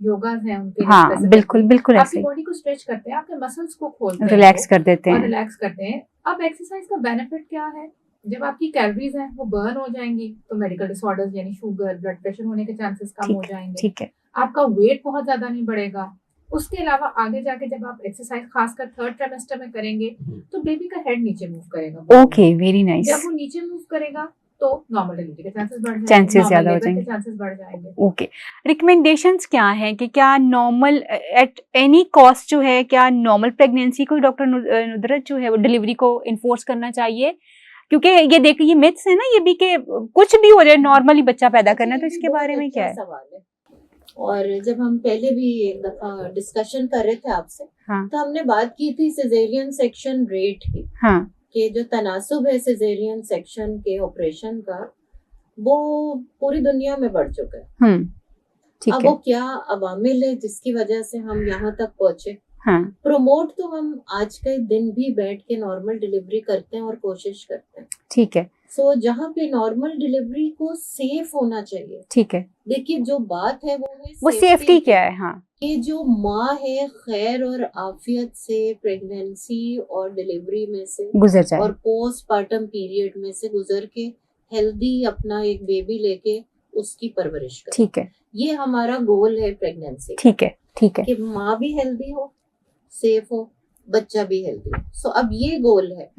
योगा है उनके लिए। हाँ, बिल्कुल आपकी बॉडी को स्ट्रेच करते हैं, आपके मसल्स को खोलते हैं, रिलैक्स कर देते हैं, रिलैक्स करते हैं। अब एक्सरसाइज का बेनिफिट क्या है? जब आपकी कैलोरीज हैं वो बर्न हो जाएंगी तो मेडिकल डिसऑर्डर्स यानी शुगर, ब्लड प्रेशर होने के चांसेस कम हो जाएंगे। ठीक है। आपका वेट बहुत ज्यादा नहीं बढ़ेगा। उसके अलावा आगे जाके जब आप एक्सरसाइज खासकर 3rd ट्राइमेस्टर में करेंगे तो बेबी का हेड नीचे मूव करेगा। Okay, very nice. जब वो नीचे मूव करेगा तो नॉर्मल डिलीवरी के चांसेस बढ़ जाएंगे, चांसेस ज्यादा हो जाएंगे, चांसेस बढ़ जाएंगे। ओके। रिकमेंडेशंस क्या हैं कि क्या नॉर्मल एट एनी कॉस्ट जो है, क्या नॉर्मल प्रेगनेंसी को डॉक्टर नुदरत जो है वो डिलीवरी को इन्फोर्स करना चाहिए? क्योंकि ये देखिए ये मिथ्स है ना ये भी कि कुछ भी हो जाए नॉर्मली बच्चा पैदा करना है, तो इसके बारे में क्या है? सवाल है। और जब हम पहले भी एक दफा डिस्कशन कर रहे थे आपसे, हाँ, तो हमने बात की थी सिजेरियन सेक्शन रेट की, हाँ, कि जो तनासुब है सिजेरियन सेक्शन के ऑपरेशन का वो पूरी दुनिया में बढ़ चुका है। ठीक अब है। वो क्या अवामिल है जिसकी वजह से हम यहाँ तक पहुंचे? हाँ, प्रमोट तो हम आज के दिन भी बैठ के नॉर्मल डिलीवरी करते हैं और कोशिश करते हैं। ठीक है। सो जहाँ पे नॉर्मल डिलीवरी को सेफ होना चाहिए। ठीक है। देखिए जो बात है वो सेफ्टी क्या है? हाँ, कि जो माँ है खैर और आफियत से प्रेगनेंसी और डिलीवरी में से गुजर जाए और पोस्टपार्टम पीरियड में से गुजर के हेल्दी अपना एक बेबी लेके उसकी परवरिश करे। ठीक है। ये हमारा गोल है प्रेगनेंसी। ठीक है। ठीक है कि माँ भी हेल्दी हो, सेफ हो, बच्चा भी हेल्दी हो। सो अब ये गोल है।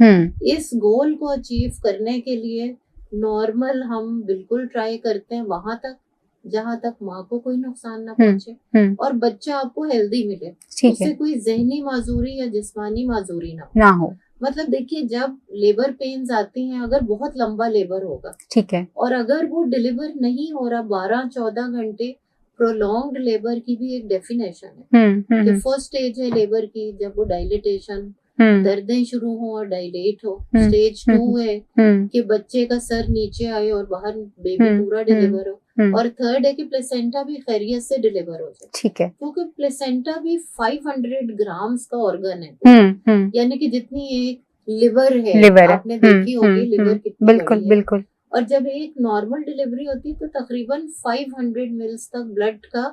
इस गोल को अचीव करने के लिए नॉर्मल हम बिल्कुल ट्राई करते हैं वहां तक जहां तक माँ को कोई नुकसान ना पहुंचे और बच्चा आपको हेल्दी मिले, उससे कोई जहनी माजूरी या जिस्मानी माजूरी ना हो। मतलब देखिए जब लेबर पेन्स आती हैं, अगर बहुत लंबा लेबर होगा, ठीक है, और अगर वो डिलीवर नहीं हो रहा 12-14 घंटे, प्रोलॉन्ग्ड लेबर की भी एक डेफिनेशन है कि फर्स्ट स्टेज है लेबर की जब वो डायलिटेशन, दर्दें शुरू हो और डायलेट हो। स्टेज 2 है कि बच्चे का सर नीचे आए और बाहर बेबी पूरा डिलीवर हो। और 3rd है कि प्लेसेंटा भी खैरियत से डिलीवर हो जाए। ठीक है, क्योंकि प्लेसेंटा भी 500 ग्राम्स का ऑर्गन है, यानी कि जितनी एक लिवर है, आपने देखी होगी लिवर कितनी बिल्कुल बिल्कुल। और जब एक नॉर्मल डिलीवरी होती है तो तकरीबन 500 मिल्स तक ब्लड का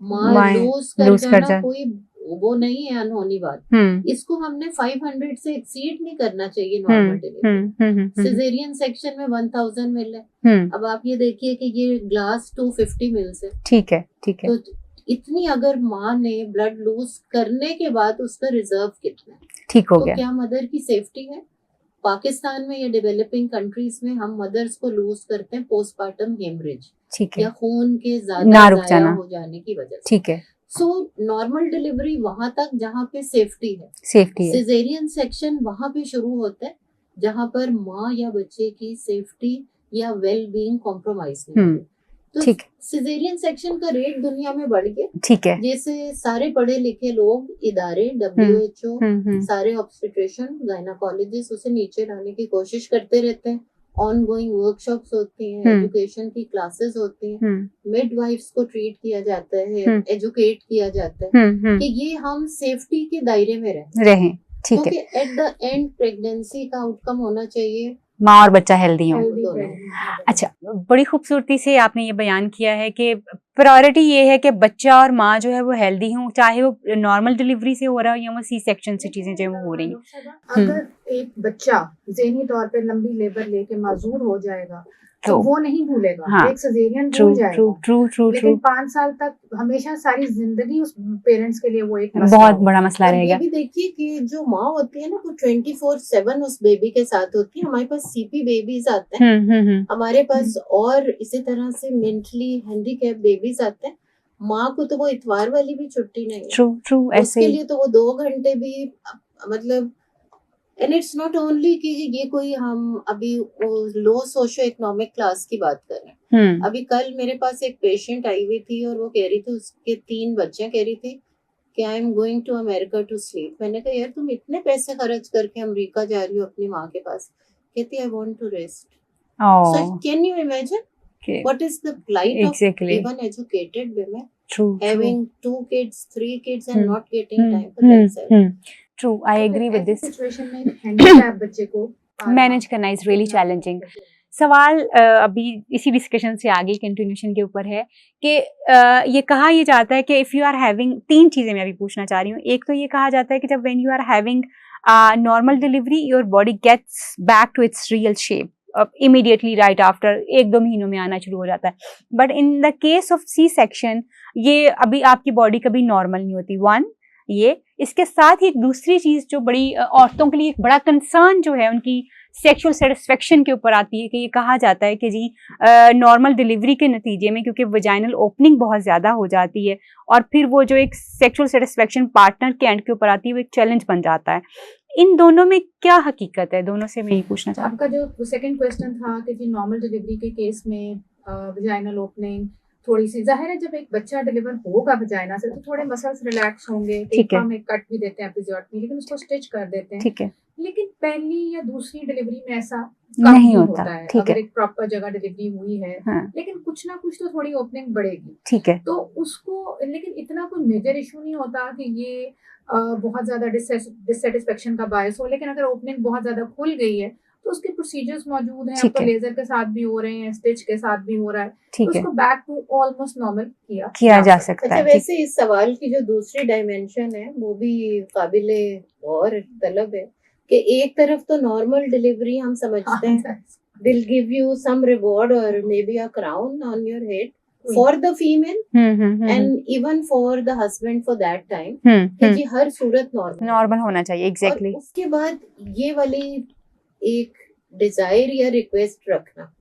मां लूज कर जाना कोई वो नहीं है अनहोनी बात। इसको हमने 500 से एक्सीड नहीं करना चाहिए नॉर्मल डिलीवरी। सिजेरियन सेक्शन में 1000 मिल है। अब आप ये देखिए कि ये ग्लास 250 मिल्स है। ठीक है, ठीक है। तो इतनी अगर माँ ने ब्लड लूज करने के बाद उसका रिजर्व कितना ठीक हो गया, तो क्या मदर की सेफ्टी है? पाकिस्तान में या डेवलपिंग कंट्रीज में हम मदर्स को लूज करते हैं पोस्टपार्टम हेमरेज, ठीक है, या खून के ज्यादा जाया हो जाने की वजह से। ठीक है। सो नॉर्मल डिलीवरी वहां तक जहाँ पे सेफ्टी है। सिजेरियन सेक्शन वहां पे शुरू होता है जहाँ पर माँ या बच्चे की सेफ्टी या वेल बीइंग कॉम्प्रोमाइज नहीं है। तो सिजेरियन सेक्शन का रेट दुनिया में बढ़ गया। ठीक है, जैसे सारे पढ़े लिखे लोग इदारे WHO सारे ऑब्स्टेट्रिशियन गायनाकोलॉजिस्ट उसे नीचे लाने की कोशिश करते रहते हैं। ऑनगोइंग वर्कशॉप्स होती हैं, एजुकेशन की क्लासेस होती हैं, मिडवाइफ्स को ट्रीट किया जाता है, एजुकेट किया जाता है कि ये हम सेफ्टी के दायरे में रहें। क्योंकि एट द एंड प्रेगनेंसी का आउटकम होना चाहिए माँ और बच्चा हेल्दी हो। अच्छा, बड़ी खूबसूरती से आपने ये बयान किया है कि प्रायोरिटी ये है कि बच्चा और माँ जो है वो हेल्दी हों, चाहे वो नॉर्मल डिलीवरी से हो रहा हो या वो सी सेक्शन से चीजें जो हो रही हैं। अगर एक बच्चा ज़हनी तौर पे लंबी लेबर लेके माजूर हो जाएगा तो वो नहीं भूलेगा। हाँ, एक सिजेरियन भूल जाएगा, लेकिन 5 साल तक हमेशा सारी जिंदगी उस पेरेंट्स के लिए वो एक बहुत बड़ा मसला रहेगा। ये भी देखिए कि जो माँ होती है ना वो 24/7 उस बेबी के साथ होती है। हमारे पास CP बेबीज आते हैं, हमारे पास और इसी तरह से मेंटली हैंडीकैप बेबीज आते हैं। माँ को तो वो इतवार वाली भी छुट्टी नहीं है, उसके लिए तो वो 2 घंटे भी मतलब एंड इट्स नॉट ओनली कि ये कोई हम अभी लो सोशो इकोनॉमिक क्लास की बात कर रहे हैं। अभी कल मेरे पास एक पेशेंट आई हुई थी और वो कह रही थी उसके 3 बच्चे, कह रही थी कि I am going to America to sleep. मैंने कहा यार तुम इतने पैसे खर्च करके अमेरिका जा रही हो अपनी माँ के पास? कहती I want to rest. So can you imagine what is the plight of even educated women having 2 kids 3 kids and not getting time for themselves? True, I agree with this. Situation में हैंडीकैप बच्चे को मैनेज करना इज रियली चैलेंजिंग। सवाल अभी इसी डिस्कशन से आगे कंटिन्यूशन के ऊपर है कि ये कहा ये जाता है कि इफ़ यू आर हैविंग, 3 चीज़ें मैं अभी पूछना चाह रही हूँ। एक तो ये कहा जाता है कि जब when you are having normal delivery your body gets back to its real shape, immediately right after 1-2 महीनों में आना शुरू हो जाता है। But in the case of C section ये अभी आपकी बॉडी कभी नॉर्मल नहीं होती। वन ये, इसके साथ ही एक दूसरी चीज जो बड़ी औरतों के लिए एक बड़ा कंसर्न जो है उनकी सेक्सुअल सेटिस्फेक्शन के ऊपर आती है कि ये कहा जाता है कि जी नॉर्मल डिलीवरी के नतीजे में क्योंकि वजाइनल ओपनिंग बहुत ज़्यादा हो जाती है और फिर वो जो एक सेक्सुअल सेटिस्फेक्शन पार्टनर के एंड के ऊपर आती है वो एक चैलेंज बन जाता है। इन दोनों में क्या हकीकत है? दोनों से मैं यही पूछना चाहती हूँ। आपका जो सेकंड क्वेश्चन था कि जी नॉर्मल डिलीवरी के केस में वजाइनल ओपनिंग थोड़ी सी, जाहिर है जब एक बच्चा डिलीवर होगा वजाइना से तो थोड़े मसल्स रिलैक्स होंगे, ठीक है, हम एक कट भी देते हैं एपिजोटमी, लेकिन उसको स्टिच कर देते हैं, ठीक है, लेकिन पहली या दूसरी डिलीवरी में ऐसा नहीं होता है। ठीक अगर है, एक प्रॉपर जगह डिलीवरी हुई है, हाँ, लेकिन कुछ ना कुछ तो थोड़ी ओपनिंग बढ़ेगी, ठीक है, तो उसको, लेकिन इतना कोई मेजर इशू नहीं होता कि ये बहुत ज्यादा डिससेटिस्फेक्शन का बायस हो, लेकिन अगर ओपनिंग बहुत ज्यादा खुल गई है तो उसके प्रोसीजर्स मौजूद हैं, अब तो लेजर के साथ भी हो रहे हैं, स्टिच के साथ भी हो रहा है, तो उसको बैक टू ऑलमोस्ट नॉर्मल किया जा सकता है। अच्छा, वैसे इस सवाल की जो दूसरी डायमेंशन है वो भी काबिले और तलब है कि एक तरफ तो नॉर्मल डिलीवरी हम समझते हैं will give you some reward or maybe a crown on your head for the female and even for the husband for that time कि जी हर सूरत नॉर्मल होना चाहिए। एग्जैक्टली। उसके बाद ये वाली एक डिजायर या रिक्वेस्ट रखना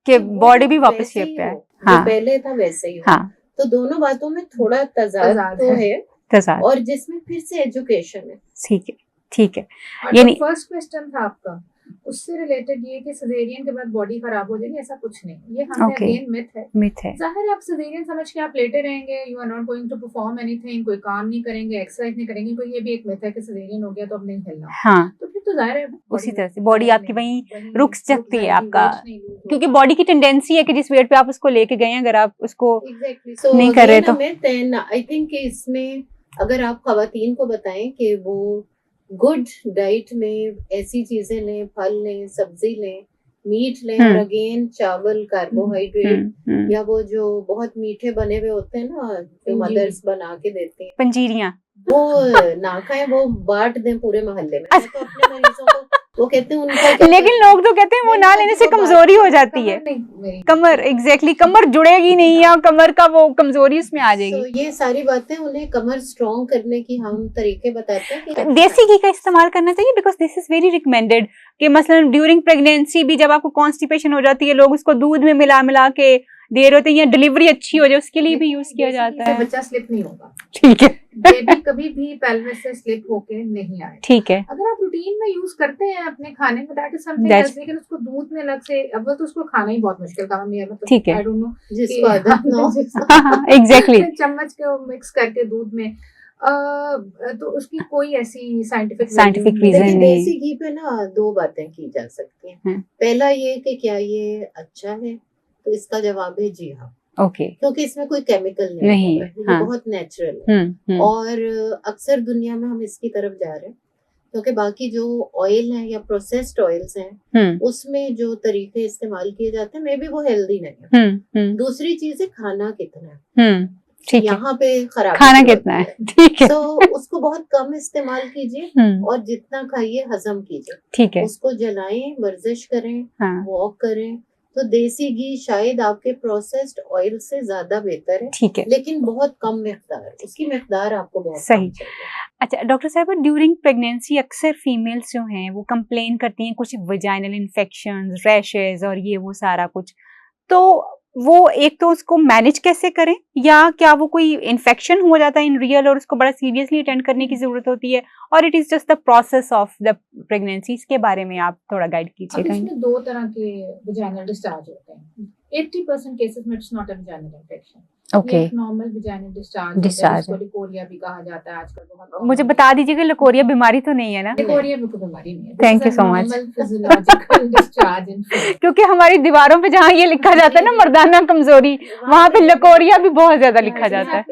कि बॉडी भी वापस शेप पे आए, हाँ, पहले था वैसे ही, हाँ, तो दोनों बातों में थोड़ा तजाद तो है और जिसमें फिर से एजुकेशन है। ठीक है, ठीक है। ये फर्स्ट क्वेश्चन था आपका, उससे रिलेटेड ये कि सिजेरियन के बाद बॉडी खराब हो जाएगी, ऐसा कुछ नहीं, ये हमने अगेन मिथ है। जाहिर है आप सिजेरियन समझ के आप लेटे रहेंगे, you are not going to perform anything, कोई काम नहीं करेंगे, एक्सरसाइज नहीं करेंगे, तो ये भी एक मिथ है कि सिजेरियन हो गया तो अब नहीं हिलना, हाँ, तो फिर तो जाहिर है उसी तरह से बॉडी आपकी वहीं रुक सकती है आपका, क्योंकि बॉडी की टेंडेंसी है कि जिस वेट पे आप उसको लेके गए हैं अगर आप उसको नहीं कर रहे तो आई थिंक इसमें अगर आप खवातीन को बताएं कि वो गुड डाइट में ऐसी चीजें लें, फल लें, सब्जी लें, मीट लें, और अगेन चावल, कार्बोहाइड्रेट, या वो जो बहुत मीठे बने हुए होते हैं ना जो मदर्स बना के देती हैं, पंजीरियां, वो ना खाएं, वो बांट दें पूरे मोहल्ले में। मैं तो अपने मरीजों को वो कहते हैं उनका, लेकिन लोग तो कहते हैं वो ना लेने से कमजोरी हो जाती है, कमर, एग्जैक्टली कमर जुड़ेगी नहीं या कमर का वो कमजोरी उसमें आ जाएगी। तो ये सारी बातें उन्हें कमर स्ट्रॉन्ग करने की हम तरीके बताते हैं कि देसी घी का इस्तेमाल करना चाहिए, because this is very recommended कि मसलन ड्यूरिंग प्रेगनेंसी भी जब आपको कॉन्स्टिपेशन हो जाती है लोग उसको दूध में मिला के दे रहे होते हैं, या डिलीवरी अच्छी हो जाए उसके लिए भी यूज किया जाता है। बच्चा स्लिप नहीं होगा, ठीक है, बेबी कभी भी पेल्विस से स्लिप होके नहीं आए, ठीक है। अगर आप रूटीन में यूज करते हैं अपने खाने में, दैट इज समथिंग एल्स, लेकिन उसको दूध में अलग से, अब तो उसको खाना ही बहुत मुश्किल काम है, मतलब ठीक है, आई डोंट नो जिसको आदत ना हो, एग्जैक्टली, चम्मच को मिक्स करके दूध में, तो उसकी कोई ऐसी साइंटिफिक रीजन नहीं। देसी घी पे ना दो बातें की जा सकती हैं। पहला ये कि क्या ये अच्छा है, तो इसका जवाब है जी हाँ, ओके, क्योंकि इसमें कोई केमिकल नहीं है, हाँ, बहुत नेचुरल है, और अक्सर दुनिया में हम इसकी तरफ जा रहे हैं क्योंकि बाकी जो ऑयल है या प्रोसेस्ड ऑयल्स हैं उसमें जो तरीके इस्तेमाल किए जाते हैं मे बी वो हेल्दी नहीं है। दूसरी चीज है खाना कितना है, यहाँ पे खराब खाना कितना है, ठीक है, तो उसको बहुत कम इस्तेमाल कीजिए और जितना खाइए हजम कीजिए, ठीक है, उसको जलाएं, वर्जिश करें, वॉक करें, तो देसी घी शायद आपके प्रोसेस्ड ऑयल से ज्यादा बेहतर है, ठीक है, लेकिन बहुत कम मिकदार, उसकी मिकदार आपको बहुत सही। अच्छा डॉक्टर साहब, ड्यूरिंग प्रेगनेंसी अक्सर फीमेल्स जो हैं वो कंप्लेन करती हैं कुछ वजाइनल इन्फेक्शंस, रैशेस और ये वो सारा कुछ, तो वो एक तो उसको मैनेज कैसे करें, या क्या वो कोई इन्फेक्शन हो जाता है इन रियल और उसको बड़ा सीरियसली अटेंड करने की जरूरत होती है, और it is just the process of the pregnancy, इसके बारे में आप थोड़ा गाइड कीजिएगा। इसमें दो तरह के वजाइनल डिस्चार्ज होते हैं, 80% केसेस में it's not a vaginal infection, okay, normal vaginal discharge, इसको लिकोरिया भी कहा जाता है आजकल बहुत। मुझे बता दीजिएगा लिकोरिया बीमारी तो नहीं है ना? लिकोरिया बिल्कुल बीमारी नहीं है। Thank you so much. Physiological discharge, क्योंकि हमारी दीवारों पे जहाँ ये लिखा जाता है ना मर्दाना कमजोरी, वहाँ पे लिकोरिया भी बहुत ज्यादा लिखा जाता है।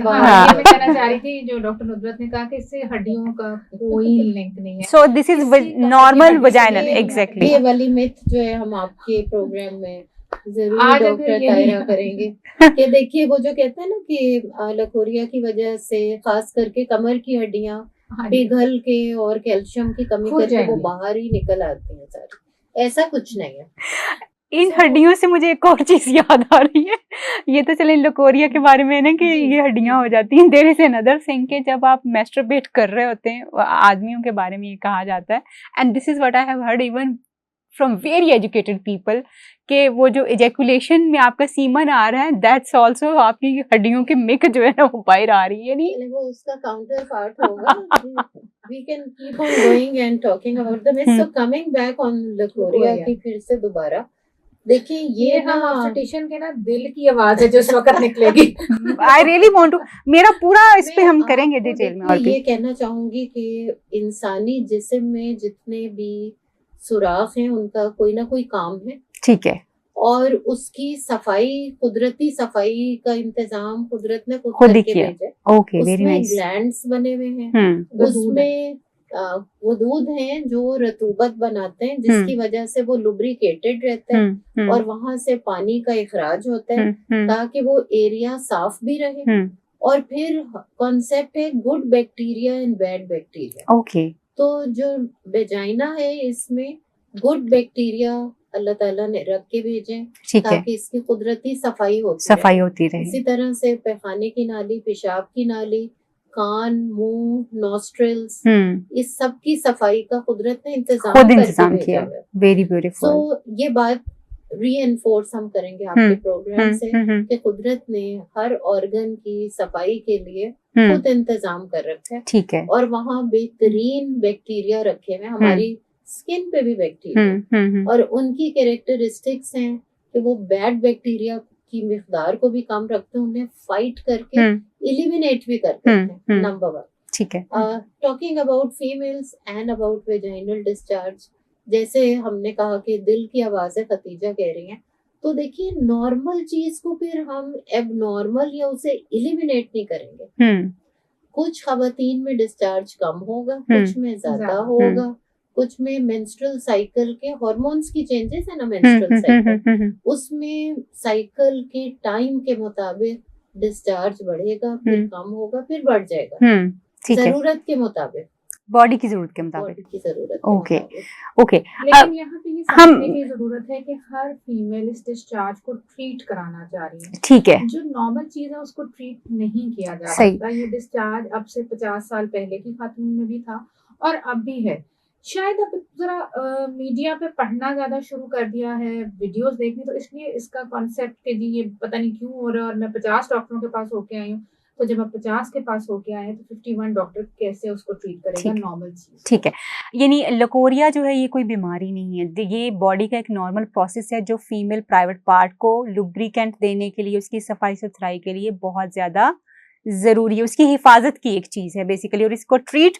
हाँ, मैं कहना चाह रही थी जो डॉक्टर नुसरत ने कहा कि इससे हड्डियों का कोई लिंक नहीं है, so this is normal vaginal, exactly. ये वाली मिथ जो है हम आपके प्रोग्राम में जरूर डॉक्टर तायरा करेंगे कि देखिए वो जो कहते हैं ना कि लकोरिया की वजह से खास करके कमर की हड्डियां पिघल के और कैल्शियम की कमी करके वो बाहर ही निकल आती हैं सारी, ऐसा कुछ नहीं है। इन हड्डियों से मुझे एक और चीज याद आ रही है, ये तो चले लोकोरिया के बारे में ना कि ये हड्डियां हो जाती हैं, देयर इज अनदर थिंग कि जब आप मैस्टरबेट कर रहे होते हैं, आदमियों के बारे में ये कहा जाता है, and this is what I have heard even from very educated people, कि वो जो इजैकुलेशन में आपका सीमन आ रहा है, दैट्स आल्सो आपकी हड्डियों की मिक जो है ना वो बाहर आ रही है। नहीं वो उसका काउंटर पार्ट होगा। We can keep on going and talking about the myths. So coming back on लोकोरिया की फिर से दोबारा देखिए, ये हम ऑब्स्टेट्रिशियन के ना दिल की आवाज है जो इस वक्त निकलेगी। आई रियली वांट टू, मेरा पूरा इस पे हम करेंगे डिटेल में। और ये कहना चाहूंगी कि इंसानी जिस्म में जितने भी सुराख हैं उनका कोई ना कोई काम है, ठीक है, और उसकी सफाई, कुदरती सफाई का इंतजाम कुदरत ने खुद ही करके किया। भेजा। Okay, very nice. ग्लैंड्स बने हुए हैं, उसमें वो दूध हैं जो रतूबत बनाते हैं, जिसकी वजह से वो लुब्रिकेटेड रहते हैं, और वहां से पानी का इखराज होता है ताकि वो एरिया साफ भी रहे। और फिर कॉन्सेप्ट है good bacteria and bad bacteria. Okay, तो जो वेजाइना है इसमें गुड बैक्टीरिया अल्लाह ताला ने रख के भेजे ताकि इसकी कुदरती सफाई होती रहे। इसी तरह से पैखाने की नाली, पेशाब की नाली, कान, मुंह, नॉस्ट्रिल्स, इस सब की सफाई का कुदरत ने इंतजाम किया। Very beautiful. तो ये बात रीएनफोर्स हम करेंगे आपके प्रोग्राम से कि कुदरत ने हर ऑर्गन की सफाई के लिए खुद इंतजाम कर रखा है। ठीक है। और वहाँ बेहतरीन बैक्टीरिया रखे हुए, हमारी स्किन पे भी बैक्टीरिया, और उनकी कैरेक्टरिस्टिक्स हैं कि वो बैड बैक्टीरिया की मिकदार को भी कम रखते हैं, उन्हें फाइट करके एलिमिनेट भी करते हैं। नंबर 1, ठीक है। Talking about females and about vaginal discharge, जैसे हमने कहा कि दिल की आवाजें खतीजा कह रही हैं, तो देखिए नॉर्मल चीज को फिर हम एबनॉर्मल या उसे एलिमिनेट नहीं करेंगे। कुछ खवातीन में डिस्चार्ज कम होगा, कुछ में ज्यादा होगा, कुछ में मेंस्ट्रुअल साइकिल के हार्मोन्स की चेंजेस है ना, मेंस्ट्रुअल साइकिल, उसमें साइकिल के टाइम के मुताबिक डिस्चार्ज बढ़ेगा, फिर कम होगा, फिर बढ़ जाएगा, जरूरत के मुताबिक, बॉडी की जरूरत के मुताबिक। Okay okay. लेकिन यहाँ पे ये समझने की जरूरत है कि हर फीमेल इस डिस्चार्ज को ट्रीट कराना चाह रही है। ठीक है। जो नॉर्मल चीज है उसको ट्रीट नहीं किया जा सकता। ये डिस्चार्ज अब से 50 साल पहले की खातून में भी था और अब भी है। शायद अब जरा मीडिया पे पढ़ना ज्यादा शुरू कर दिया है, वीडियोस देखनी, तो इसलिए इसका कॉन्सेप्ट के जी ये पता नहीं क्यों हो रहा है। और मैं 50 डॉक्टरों के पास होके आई हूँ, तो जब आप 50 के पास होके आए तो 51 डॉक्टर कैसे उसको ट्रीट करेगा नॉर्मल चीज। ठीक है, यानी लोकोरिया जो है ये कोई बीमारी नहीं है, ये बॉडी का एक नॉर्मल प्रोसेस है जो फीमेल प्राइवेट पार्ट को लुब्रिकेंट देने के लिए, उसकी सफाई सुथराई के लिए बहुत ज्यादा जरूरी है, उसकी हिफाजत की एक चीज है बेसिकली। और इसको ट्रीट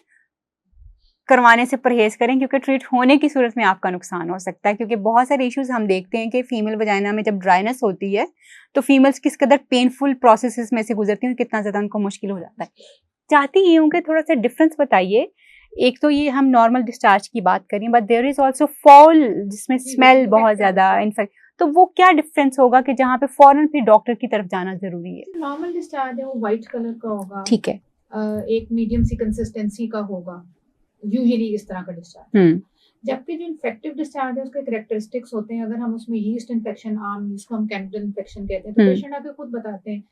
करवाने से परहेज करें, क्योंकि ट्रीट होने की सूरत में आपका नुकसान हो सकता है। क्योंकि बहुत सारे इश्यूज हम देखते हैं कि फीमेल वजाइना में जब ड्राइनेस होती है तो फीमेल्स किस कदर पेनफुल प्रोसेसेस में से गुजरती हैं, कितना ज्यादा उनको मुश्किल हो जाता है। चाहती ये हूँ कि थोड़ा सा डिफरेंस बताइए। एक तो ये हम नॉर्मल डिस्चार्ज की बात करें, but there is also foul जिसमें स्मेल बहुत ज्यादा इनफेक्ट, तो वो क्या डिफरेंस होगा कि जहाँ पे फौरन फिर डॉक्टर की तरफ जाना जरूरी है? नॉर्मल डिस्चार्ज है वो व्हाइट कलर का होगा, ठीक है, एक मीडियम सी कंसिस्टेंसी का होगा, यूजुअली इस तरह का डिस्चार्ज। जबकि जो इन्फेक्टिव डिस्चार्ज है उसके कैरेक्टरिस्टिक्स होते हैं। अगर हम उसमें यीस्ट इन्फेक्शन, आम जिसको हम कैंडिडा इन्फेक्शन कहते हैं, तो पेशेंट आके खुद बताते हैं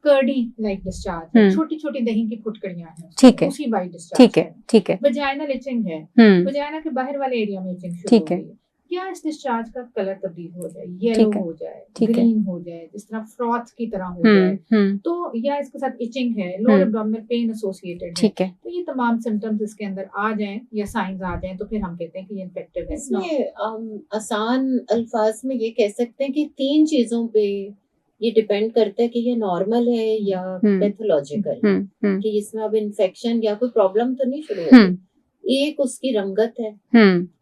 कर्डी लाइक डिस्चार्ज है, छोटी छोटी दही की फुटकड़ियां हैं, ठीक है, उसी वाइट डिस्चार्ज, ठीक है, ठीक है। वजाइनल इचिंग है, वजाइना के बाहर वाले एरिया में इचिंग शुरू हो गई है, या इस डिस्चार्ज का कलर तब्दील हो जाए, येलो हो जाए, ग्रीन हो जाए, जिस तरह फ्रॉथ की तरह हो जाए, तो या इसके साथ इचिंग है, लोअर एब्डोमिनल पेन एसोसिएटेड है, ठीक है, तो ये तमाम सिम्टम्स इसके अंदर आ जाएं या साइंस आ जाएं तो फिर हम कहते हैं कि ये इन्फेक्टिव है। इसमें आसान अल्फाज में ये कह सकते हैं कि 3 चीजों पे ये डिपेंड करता है कि ये नॉर्मल है या पैथोलॉजिकल है, कि इसमें अब इन्फेक्शन या कोई प्रॉब्लम तो नहीं शुरू होगी। एक उसकी रंगत है,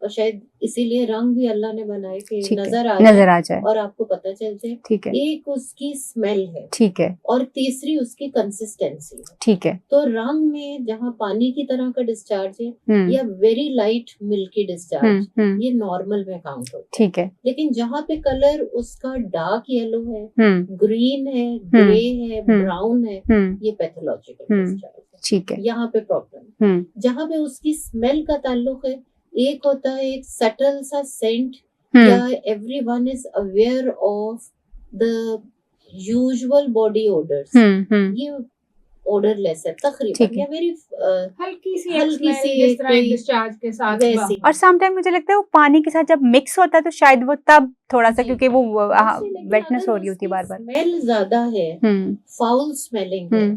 और शायद इसीलिए रंग भी अल्लाह ने बनाए कि नजर आ जाए और आपको पता चल जाए, ठीक है। एक उसकी स्मेल है, ठीक है, और तीसरी उसकी कंसिस्टेंसी है, ठीक है। तो रंग में जहाँ पानी की तरह का डिस्चार्ज है या वेरी लाइट मिल्की डिस्चार्ज, ये नॉर्मल में काउंट होता है, ठीक है। लेकिन जहाँ पे कलर उसका डार्क येलो है, ग्रीन है, ग्रे है, ब्राउन है, ये पैथोलॉजिकल डिस्चार्ज, ठीक है। यहाँ पे प्रॉब्लम, जहाँ पे उसकी स्मेल का ताल्लुक है एक होता है एक सटल सा सेंट, या everyone is aware of the usual body odours, ये ओडरलेस है तकरीबन, या मेरी हल्की सी एक कोई डिस्चार्ज के साथ वैसी। और समटाइम मुझे लगता है वो पानी के साथ जब मिक्स होता है तो शायद वो तब थोड़ा सा, क्योंकि वो वेटनेस हो रही होती है बार बार, स्मेल ज्यादा है, फाउल स्मेलिंग है,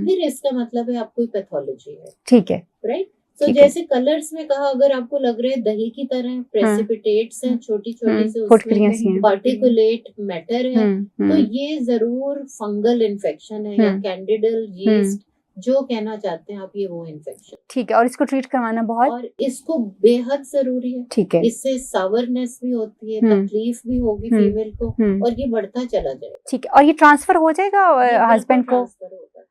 फिर इसका मतलब है आपको पैथोलॉजी है। ठीक है, राइट। तो जैसे कलर्स में कहा, अगर आपको लग रहे हैं दही की तरह प्रेसिपिटेट्स हैं, छोटी छोटी से उसमें पार्टिकुलेट मैटर है, तो ये जरूर फंगल इन्फेक्शन है या कैंडिडल यीस्ट, जो कहना चाहते हैं आप, ये वो इन्फेक्शन। ठीक है, और इसको ट्रीट करवाना बहुत, और इसको बेहद जरूरी है। ठीक है, इससे सावरनेस भी होती है, तकलीफ भी होगी फीमेल को, और ये बढ़ता चला जाएगा। ठीक है, और ये ट्रांसफर हो जाएगा हस्बैंड को,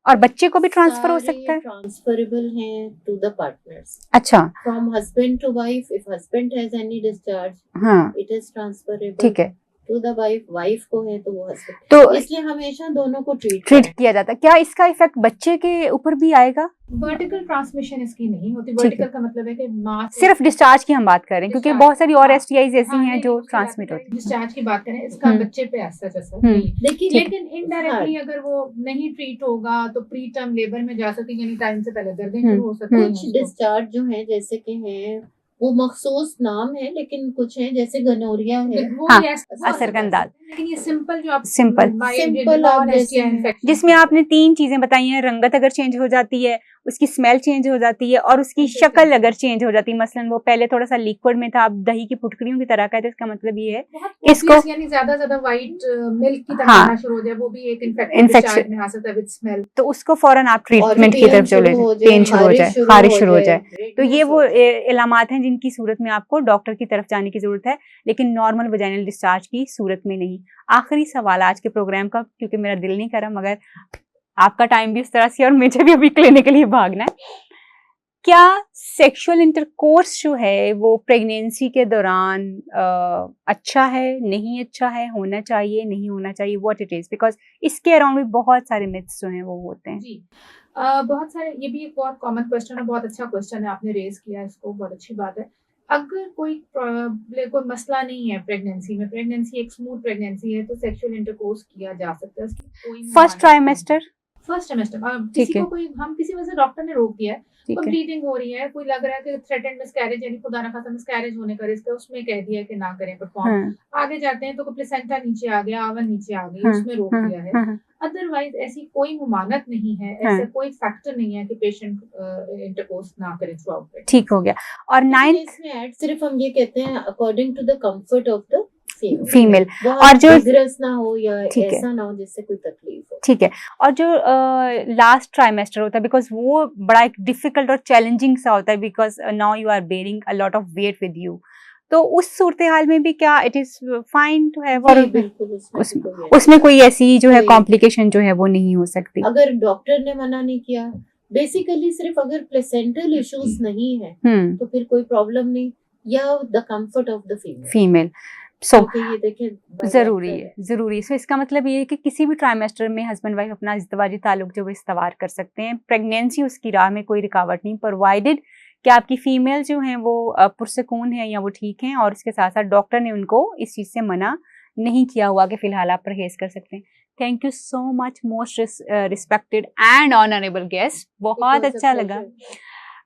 और बच्चे को भी ट्रांसफर हो सकता है? ट्रांसफरेबल हैं टू द पार्टनर्स। अच्छा, from husband to wife, if husband has any discharge, हाँ, इट इज ट्रांसफरेबल। ठीक है, टू द वाइफ, वाइफ को है तो वो हस्बैंड, तो इसलिए हमेशा दोनों को ट्रीट किया जाता है। क्या इसका इफेक्ट बच्चे के ऊपर भी आएगा? वर्टिकल ट्रांसमिशन इसकी नहीं होती। वर्टिकल का मतलब है कि मां सिर्फ डिस्चार्ज की हम बात कर रहे हैं, क्योंकि बहुत सारी और एसटीआईज ऐसी हैं जो ट्रांसमिट होती हैं। डिस्चार्ज की बात करें, इसका बच्चे पे ऐसा जैसा नहीं, लेकिन इनडायरेक्टली अगर वो नहीं ट्रीट होगा तो प्री टर्म लेबर में जा सकती है, यानी टाइम से पहले दर्दें शुरू हो सकती हैं। कुछ डिस्चार्ज जो है जैसे कि हैं वो मखसूस नाम है, लेकिन कुछ है जैसे गनोरिया है, असरगंदाज, लेकिन ये सिंपल जो आप सिंपल जिसमें आपने 3 चीजें बताई हैं, रंगत अगर चेंज हो जाती है, उसकी स्मेल चेंज हो जाती है, और उसकी शक्ल अगर चेंज हो जाती है, मसलन वो पहले थोड़ा सा लिक्विड में था, अब दही की फुटकरियों की तरह का है, तो इसका मतलब ये है इसको यानी ज्यादा व्हाइट मिल्क की तरह आना शुरू हो जाए, वो भी एक इन्फेक्शन में आ सकता है विद स्मेल, तो उसको फौरन आप ट्रीटमेंट की तरफ चले, पेन शुरू हो जाए, खारिश शुरू हो जाए, तो ये वो इलामात हैं जिनकी सूरत में आपको डॉक्टर की तरफ जाने की जरूरत है, लेकिन नॉर्मल वजाइनल डिस्चार्ज की सूरत में नहीं। आखिरी सवाल आज के प्रोग्राम का, क्योंकि मेरा दिल नहीं कर रहा, मगर आपका टाइम भी उस तरह से और मुझे भी अभी क्लिनिक के लिए भागना है, क्या सेक्सुअल इंटरकोर्स जो है वो प्रेगनेंसी के दौरान अच्छा है, नहीं अच्छा है, होना चाहिए, नहीं होना चाहिए, व्हाट इट इज, बिकॉज इसके अराउंड भी बहुत सारे मिथ्स जो हैं वो होते हैं। जी, बहुत सारे, ये भी एक बहुत कॉमन क्वेश्चन है, बहुत अच्छा क्वेश्चन है, आपने रेज किया इसको, बहुत अच्छी बात है। अगर कोई मसला नहीं है प्रेगनेंसी में, प्रेगनेंसी एक स्मूथ प्रेगनेंसी है, तो सेक्सुअल इंटरकोर्स किया जा सकता है। कोई फर्स्ट ट्राइमेस्टर किसी को कोई, हम किसी वजह से डॉक्टर ने रोक दिया है, कोई ब्लीडिंग हो रही है, कोई लग रहा है कि थ्रेटेंड मिसकैरेज, यानी खुदा ना खास्ता मिसकैरेज होने का रिस्क है, उसमें कह दिया कि ना करें परफॉर्म, आगे जाते हैं तो प्लेसेंटा नीचे आ गया, आवन नीचे आ गई, उसमें रोक दिया है। अदरवाइज ऐसी कोई मुमानत नहीं है, ऐसा कोई फैक्टर नहीं है कि पेशेंट इंटरकोर्स ना करे थ्रू आउट। ठीक हो गया। और 9th इसमें ऐड सिर्फ हम ये कहते हैं according to the comfort of the female, और जो ना हो या ऐसा ना हो जिससे कोई तकलीफ हो। ठीक है, और जो लास्ट ट्राइमेस्टर होता है, बिकॉज वो बड़ा एक डिफिकल्ट और चैलेंजिंग सा होता है, because now you are bearing a lot of weight with you, तो उस सूरत हाल में भी क्या it is fine to have, और उसमें कोई ऐसी जो है कॉम्प्लिकेशन जो है वो नहीं हो सकती अगर डॉक्टर ने मना नहीं किया? बेसिकली सिर्फ अगर प्लेसेंटल इश्यूज नहीं है तो फिर कोई प्रॉब्लम नहीं, या the comfort of the female. ये देखिए जरूरी है। सो इसका मतलब ये है कि किसी भी ट्राइमेस्टर में हस्बैंड वाइफ अपना इज़्दिवाजी ताल्लुक जो वो इस्तवार कर सकते हैं, प्रेगनेंसी उसकी राह में कोई रुकावट नहीं, प्रोवाइडेड कि आपकी फीमेल जो हैं वो पुरसकून है या वो ठीक हैं, और इसके साथ साथ डॉक्टर ने उनको इस चीज़ से मना नहीं किया हुआ कि फिलहाल आप परहेज कर सकते हैं। Thank you so much most respected and honourable guest, बहुत अच्छा लगा।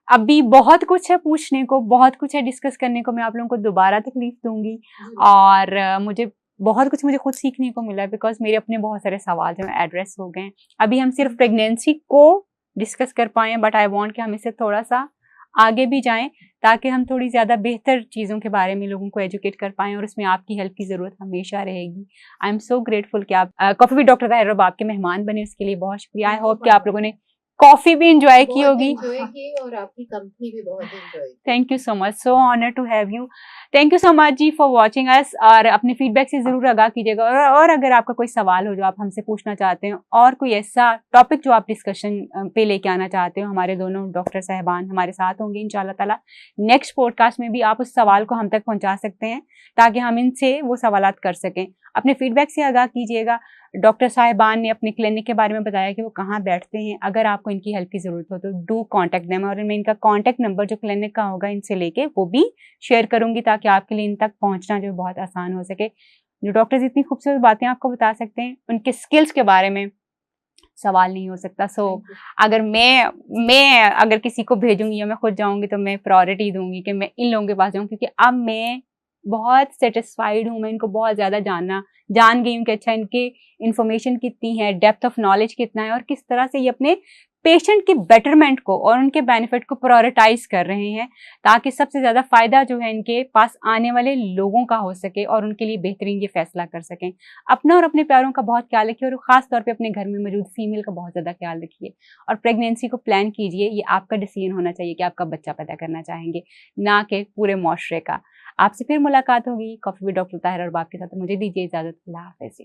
अभी बहुत कुछ है पूछने को, बहुत कुछ है डिस्कस करने को, मैं आप लोगों को दोबारा तकलीफ दूंगी, और मुझे बहुत कुछ मुझे खुद सीखने को मिला, बिकॉज मेरे अपने बहुत सारे सवाल जो एड्रेस हो गए। अभी हम सिर्फ प्रेगनेंसी को डिस्कस कर पाए, बट आई वांट कि हम इससे थोड़ा सा आगे भी जाएं, ताकि हम थोड़ी ज़्यादा बेहतर चीज़ों के बारे में लोगों को एजुकेट कर पाएं, और उसमें आपकी हेल्प की ज़रूरत हमेशा रहेगी। आई एम सो ग्रेटफुल कि आप कॉफ़ी विद डॉक्टर ताहिरा आपके मेहमान बने, उसके लिए बहुत शुक्रिया। आई होप कि आप लोगों ने कॉफी भी एंजॉय की होगी, और आपकी कंपनी भी बहुत enjoy. Thank you so much, so honour to have you. Thank you so much जी फॉर वाचिंग अस, और अपने फीडबैक से जरूर आगाह कीजिएगा, और अगर आपका कोई सवाल हो जो आप हमसे पूछना चाहते हैं, और कोई ऐसा टॉपिक जो आप डिस्कशन पे लेके आना चाहते हो, हमारे दोनों डॉक्टर साहबान हमारे साथ होंगे इंशाल्लाह ताला। नेक्स्ट पॉडकास्ट में भी आप उस सवाल को हम तक पहुंचा सकते हैं, ताकि हम इनसे वो सवालात कर सकें। अपने फीडबैक से आगाह कीजिएगा। डॉक्टर साहिबान ने अपने क्लिनिक के बारे में बताया कि वो कहाँ बैठते हैं। अगर आपको आपको इनकी हेल्प की ज़रूरत हो तो डू कॉन्टैक्ट देम, और मैं इनका कॉन्टैक्ट नंबर जो क्लिनिक का होगा इनसे लेके वो भी शेयर करूँगी ताकि आपके लिए इन तक पहुँचना जो बहुत आसान हो सके। जो डॉक्टर्स इतनी खूबसूरत बातें आपको बता सकते हैं, उनके स्किल्स के बारे में सवाल नहीं हो सकता। सो अगर मैं अगर किसी को भेजूंगी या मैं खुद जाऊंगी तो मैं प्रायोरिटी दूंगी कि मैं इन लोगों के पास जाऊं, क्योंकि अब मैं बहुत सेटिस्फाइड हूँ, मैं इनको बहुत ज़्यादा जान गई हूँ कि अच्छा इनकी इन्फॉर्मेशन कितनी है, डेप्थ ऑफ नॉलेज कितना है और किस तरह से ये अपने पेशेंट के बेटरमेंट को और उनके बेनिफिट को प्रायोरिटाइज कर रहे हैं, ताकि सबसे ज़्यादा फ़ायदा जो है इनके पास आने वाले लोगों का हो सके और उनके लिए बेहतरीन ये फैसला कर सकें। अपना और अपने प्यारों का बहुत ख्याल रखिए और ख़ास तौर पे अपने घर में मौजूद फीमेल का बहुत ज़्यादा ख्याल रखिए और प्रेगनेंसी को प्लान कीजिए। ये आपका डिसीजन होना चाहिए कि आपका बच्चा पैदा करना चाहेंगे, ना कि पूरे मुआशरे का। आपसे फिर मुलाकात होगी coffee with doctor Tahira Arbab के साथ। मुझे दीजिए इजाज़त। अल्लाह हाफ़िज़।